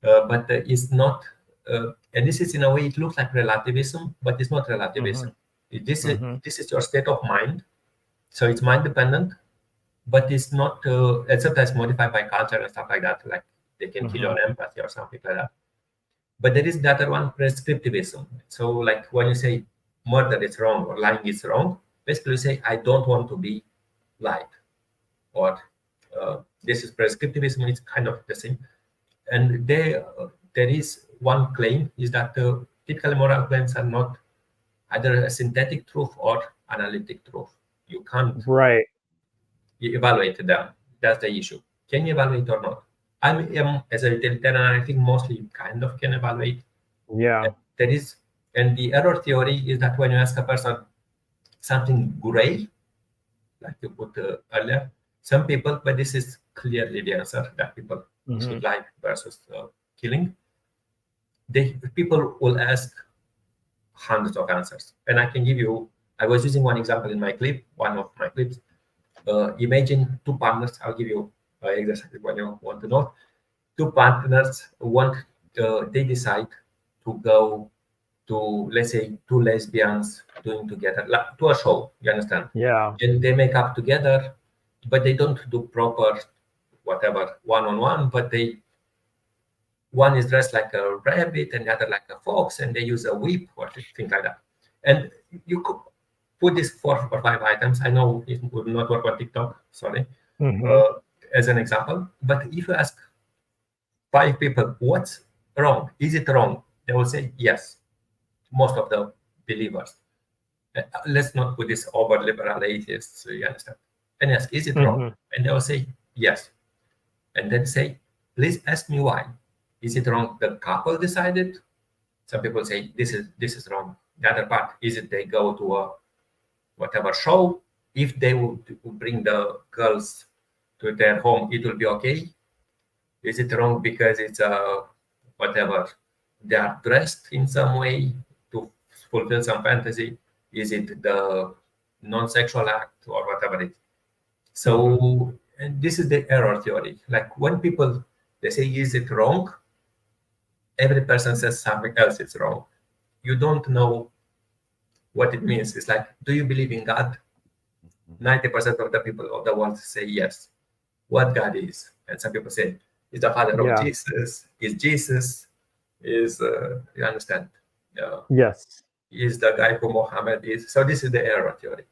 but it's not. And this is, in a way, it looks like relativism, but it's not Hmm. relativism. This is Hmm. this is your state of mind, so it's mind dependent, but it's not. And sometimes modified by culture and stuff like that. Like they can kill Hmm. your empathy or something like that. But there is the other one, prescriptivism. So, like when you say murder is wrong or lying is wrong, basically you say I don't want to be lied, or this is prescriptivism. It's kind of the same. And there is one claim is that typical moral claims are not either a synthetic truth or analytic truth. You can't Right. evaluate them. That's the issue. Can you evaluate or not? I am, as a utilitarian, I think mostly you kind of can evaluate. And Yeah. there is, and the error theory is that when you ask a person something gray, like you put earlier, some people, but this is clearly the answer that people Hmm. should lie versus killing. People will ask hundreds of answers, and I can give you. I was using one example in my clip, one of my clips. Imagine two partners. I'll give you exercise when you want to know. Two partners want. They decide to go to, let's say, two lesbians doing together, like, to a show. You understand? Yeah. And they make up together, but they don't do proper whatever one on one. But they one is dressed like a rabbit and the other like a fox, and they use a whip or things like that. And you could put these 4 or 5 items. I know it would not work on TikTok, sorry, Hmm. uh, as an example. But if you ask 5 people, what's wrong? Is it wrong? They will say yes. Most of the believers. Let's not put this over liberal atheists, so you understand. And ask, is it wrong? Hmm. And they will say yes. And then say, please ask me why. Is it wrong the couple decided? Some people say this is wrong. The other part is it they go to a whatever show. If they would bring the girls to their home, it will be okay. Is it wrong because it's whatever they are dressed in some way to fulfill some fantasy? Is it the non-sexual act or whatever it is? Hmm. So, and this is the error theory. Like when people they say, "Is it wrong?" Every person says something else is wrong. You don't know what it means. It's like, do you believe in God? 90% of the people of the world say yes. What God is? And some people say, is the father of Yeah. Jesus? Is Jesus? Is you understand? Uh, Yes. is the guy who Muhammad is? So this is the error theory.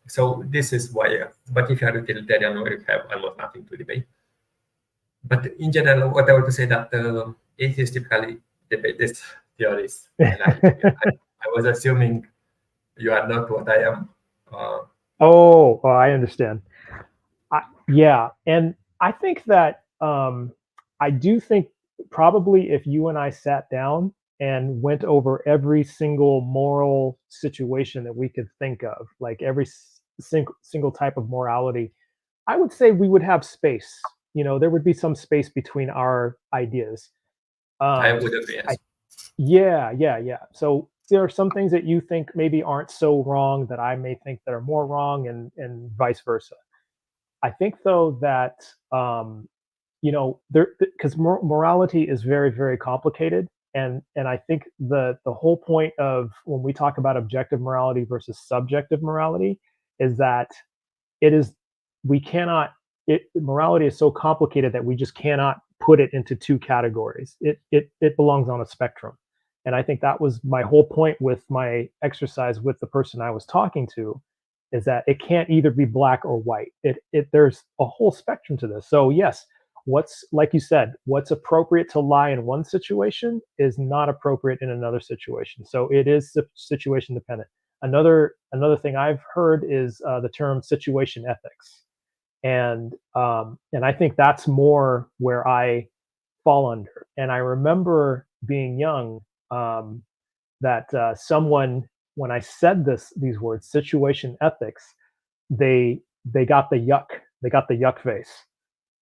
So this is why. But if you are a utilitarian, you have almost nothing to debate. But in general, what I want to say that atheists typically debate these theories, and I was assuming you are not what I am. Uh, Oh, I understand. Yeah, and I think that I do think probably if you and I sat down and went over every single moral situation that we could think of, like every single type of morality, I would say we would have space. There would be some space between our ideas. I Um, would agree. I Yes. Yeah, yeah, yeah. So there are some things that you think maybe aren't so wrong that I may think that are more wrong, and vice versa. I think though that there because morality is very very complicated, and I think the whole point of when we talk about objective morality versus subjective morality is that it is we cannot morality is so complicated that we just cannot put it into two categories. It belongs on a spectrum. And I think that was my whole point with my exercise with the person I was talking to, is that it can't either be black or white. There's a whole spectrum to this. So yes, what's, like you said, what's appropriate to lie in one situation is not appropriate in another situation. So it is situation dependent. Another thing I've heard is the term situation ethics, and I think that's more where I fall under. And I remember being young, that someone, when I said these words, situation ethics, they got the yuck face,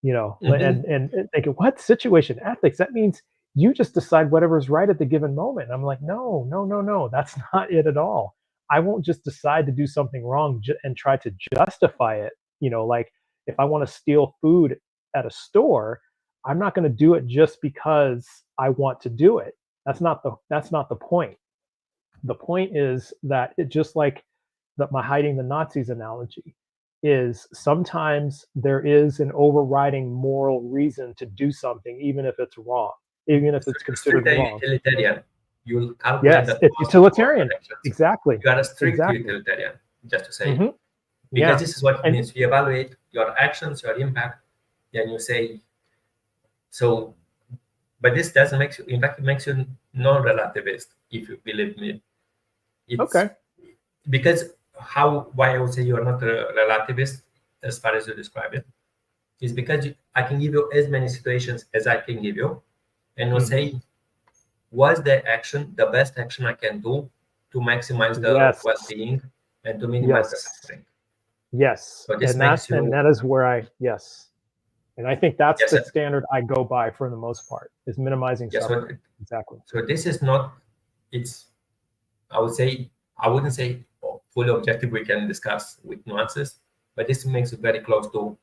Mhm. and thinking, what, situation ethics? That means you just decide whatever's right at the given moment. And I'm like, no, no, no, no, that's not it at all. I won't just decide to do something wrong and try to justify it. Like, if I want to steal food at a store, I'm not going to do it just because I want to do it. That's not the point. The point is that it, just like my hiding the Nazis analogy, is sometimes there is an overriding moral reason to do something, even if it's wrong, even if So it's you're considered strictly wrong. utilitarian. You'll calculate Yes, the it's cost of your utilitarian. actions. Exactly. You are a strict Exactly. utilitarian, just to say, Hmm. because Yeah. this is what it And means. You evaluate your actions, your impact, and you say so. But this doesn't make you. In fact, it makes you non-relativist. If you believe me, it's okay. because why I would say you are not a relativist as far as you describe it is because I can give you as many situations as I can give you, and we'll Hmm. say, was the action the best action I can do to maximize the Yes. well-being and to minimize the Yes. suffering? Yes. So this And that makes and you that is where yes. And I think that's yes, the standard I go by for the most part, is minimizing yes. So, suffering. Exactly. so this is not. It's I would say I wouldn't say fully objective. We can discuss with nuances, but this makes it very close to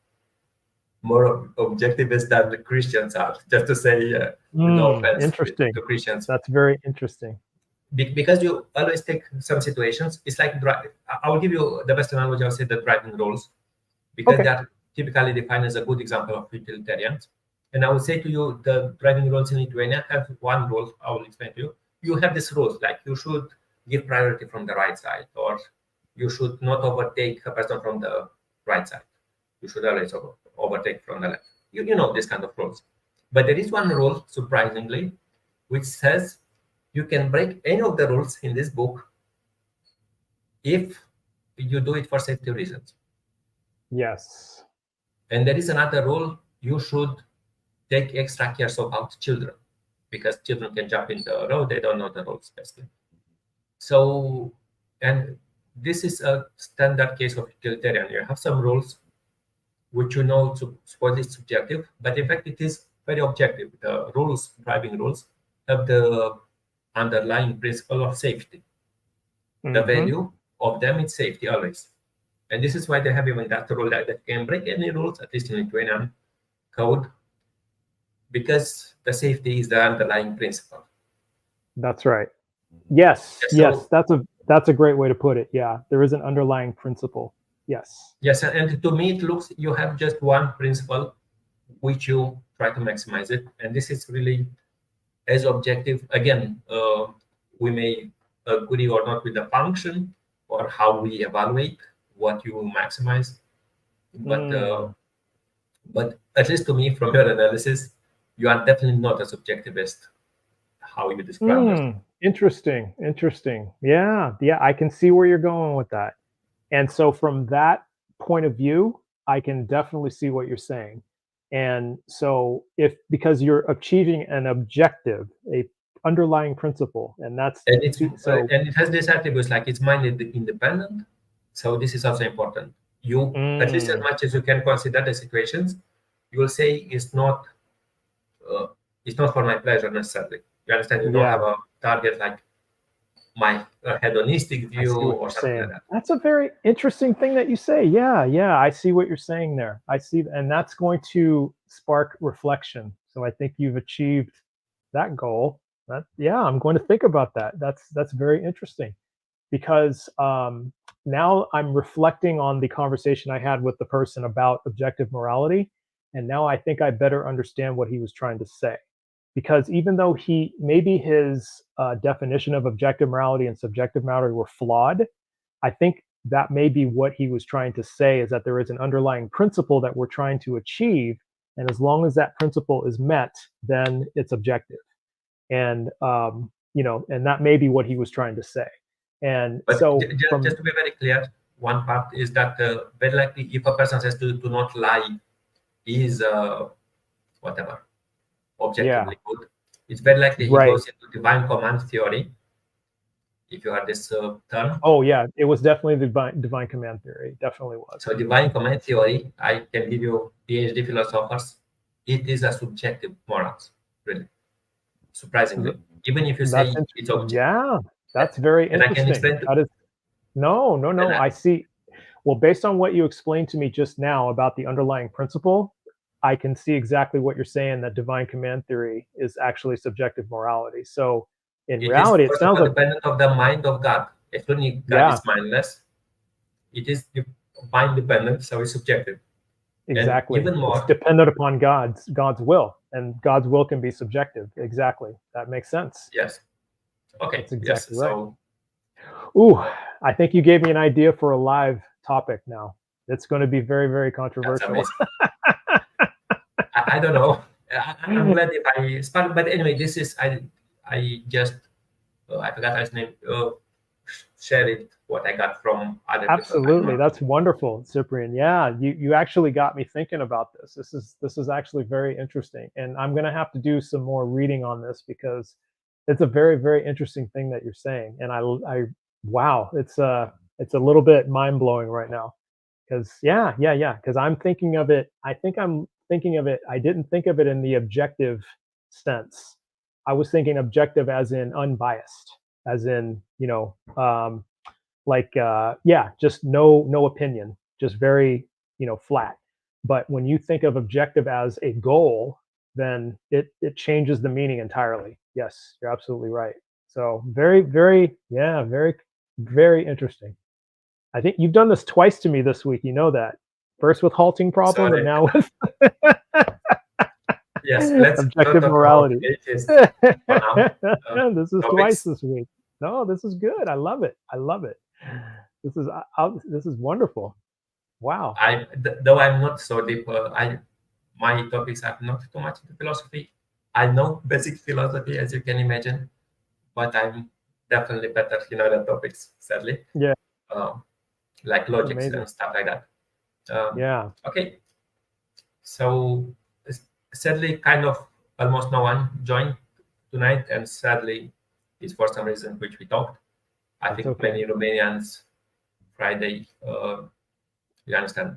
more objectivist than the Christians are. Just to say, with no offense Interesting. to Christians, That's very interesting. because you always take some situations. It's like I will give you the best analogy. I'll say the driving rules, because they Okay. are typically defined as a good example of utilitarians. And I would say to you, the driving rules in Lithuania have one rule. I will explain to you. You have these rules, like you should give priority from the right side, or you should not overtake a person from the right side. You should always overtake from the left. You know this kind of rules. But there is one rule, surprisingly, which says you can break any of the rules in this book if you do it for safety reasons. Yes. And there is another rule: you should take extra care about children, because children can jump in the road, they don't know the rules basically. So, and this is a standard case of utilitarian. You have some rules which supposedly subjective, but in fact it is very objective. The rules, driving rules, have the underlying principle of safety. The Hmm. value of them is safety always. And this is why they have even that rule that they can break any rules, at least in Lithuanian code, because the safety is the underlying principle. That's right. Yes. Yeah, Yes. so That's a great way to put it. Yeah. There is an underlying principle. Yes. yes, and to me it looks you have just one principle which you try to maximize it, and this is really as objective. Again, we may agree or not with the function or how we evaluate what you maximize, but Mm. at least to me, from your analysis, you are definitely not a subjectivist. How you describe yourself. Interesting. Interesting. Yeah. Yeah. I can see where you're going with that. And so from that point of view, I can definitely see what you're saying. And so because you're achieving an objective, a underlying principle, and that's And it's so and it has these attributes like it's mind independent. So this is also important. You, at least as mm, much as you can consider the situations, you will say uh, it's not for my pleasure necessarily. You understand? You don't have yeah, a target like my hedonistic I view see what or you're something like saying. that. That's a very interesting thing that you say. Yeah, yeah, I see what you're saying there. I see, and that's going to spark reflection. So I think you've achieved that goal. Yeah, I'm going to think about that. That's very interesting, because now I'm reflecting on the conversation I had with the person about objective morality, and now I think I better understand what he was trying to say. because even though maybe his definition of objective morality and subjective morality were flawed, I think that may be what he was trying to say, is that there is an underlying principle that we're trying to achieve, and as long as that principle is met, then it's objective. And and that may be what he was trying to say. And but so just to be very clear, one part is that very likely if a person says to not lie is whatever objectively good, it's very likely he goes into divine command theory. If you heard this term. Oh yeah, it was definitely the divine command theory. It definitely was. So divine command theory, I can give you PhD philosophers. It is a subjective morals, really, surprisingly. Even if you say it's objective. Yeah, that's very interesting. And I can explain that is no. I see. Well, based on what you explained to me just now about the underlying principle, I can see exactly what you're saying, that divine command theory is actually subjective morality. So in reality, it sounds like dependent of the mind of God. If only God is mindless, it is mind dependent, so it's subjective. Exactly. And even more, it's dependent upon God's will, and God's will can be subjective. Exactly. That makes sense. Yes. Okay. That's exactly right. So, ooh, I think you gave me an idea for a live topic now. It's going to be very, very controversial. I don't know. I'm glad if I start, but anyway, this is I just I forgot his name. Share it what I got from other. Absolutely, that's wonderful, Cyprian. Yeah, you actually got me thinking about this. This is actually very interesting, and I'm going to have to do some more reading on this, because it's a very, very interesting thing that you're saying. And I wow, it's a little bit mind blowing right now, because because I'm thinking of it. I didn't think of it in the objective sense. I was thinking objective as in unbiased, as in, just no opinion, just very, flat. But when you think of objective as a goal, then it changes the meaning entirely. Yes, you're absolutely right. So very, very, very, very interesting. I think you've done this twice to me this week. You know that. First with halting problem, and now with yes, let's objective morality. This is twice this week. No, this is good. I love it. This is wonderful. Wow. Though I'm not so deep, my topics are not too much into philosophy. I know basic philosophy, as you can imagine, but I'm definitely better in other topics, sadly. Yeah. Like logic and stuff like that. Okay. So sadly, kind of almost no one joined tonight, and sadly, it's for some reason which we talked. I think many Romanians Friday, you understand.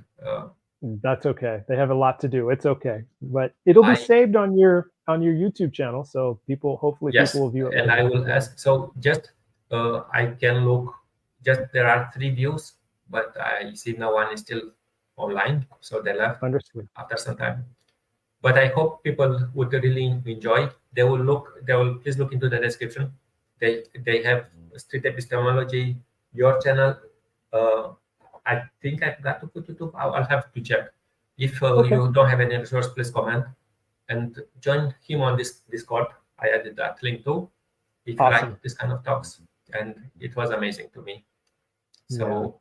That's okay. They have a lot to do. It's okay, but it'll be saved on your YouTube channel, so hopefully people will view it. And I will ask. So just I can look. Just there are 3 views, but I see no one is still online, so they left. Understood. After some time. But I hope people would really enjoy. They will please look into the description. They have Street Epistemology, your channel. I think I forgot to put YouTube. I'll have to check. If you don't have any resource, please comment and join him on this Discord. I added that link too. If you like this kind of talks, and it was amazing to me. So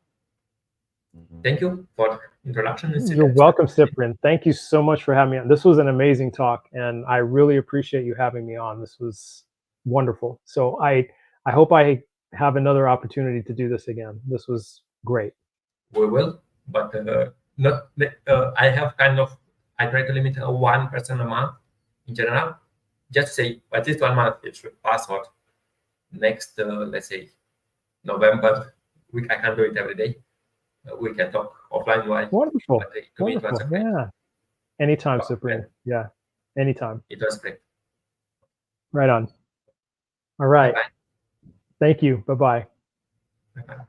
thank you for introduction. You're welcome, Cyprian. Thank you so much for having me on. This was an amazing talk, and I really appreciate you having me on. This was wonderful. So I hope I have another opportunity to do this again. This was great. We will, but not. I have I try to limit 1 person a month in general. Just say at least 1 month it should pass. Or next, let's say November, I can do it every day. We can talk offline. Wonderful. Yeah. Anytime, Cyprian. Yeah. Anytime. It was great. Right on. All right. Bye-bye. Thank you. Bye-bye. Bye-bye.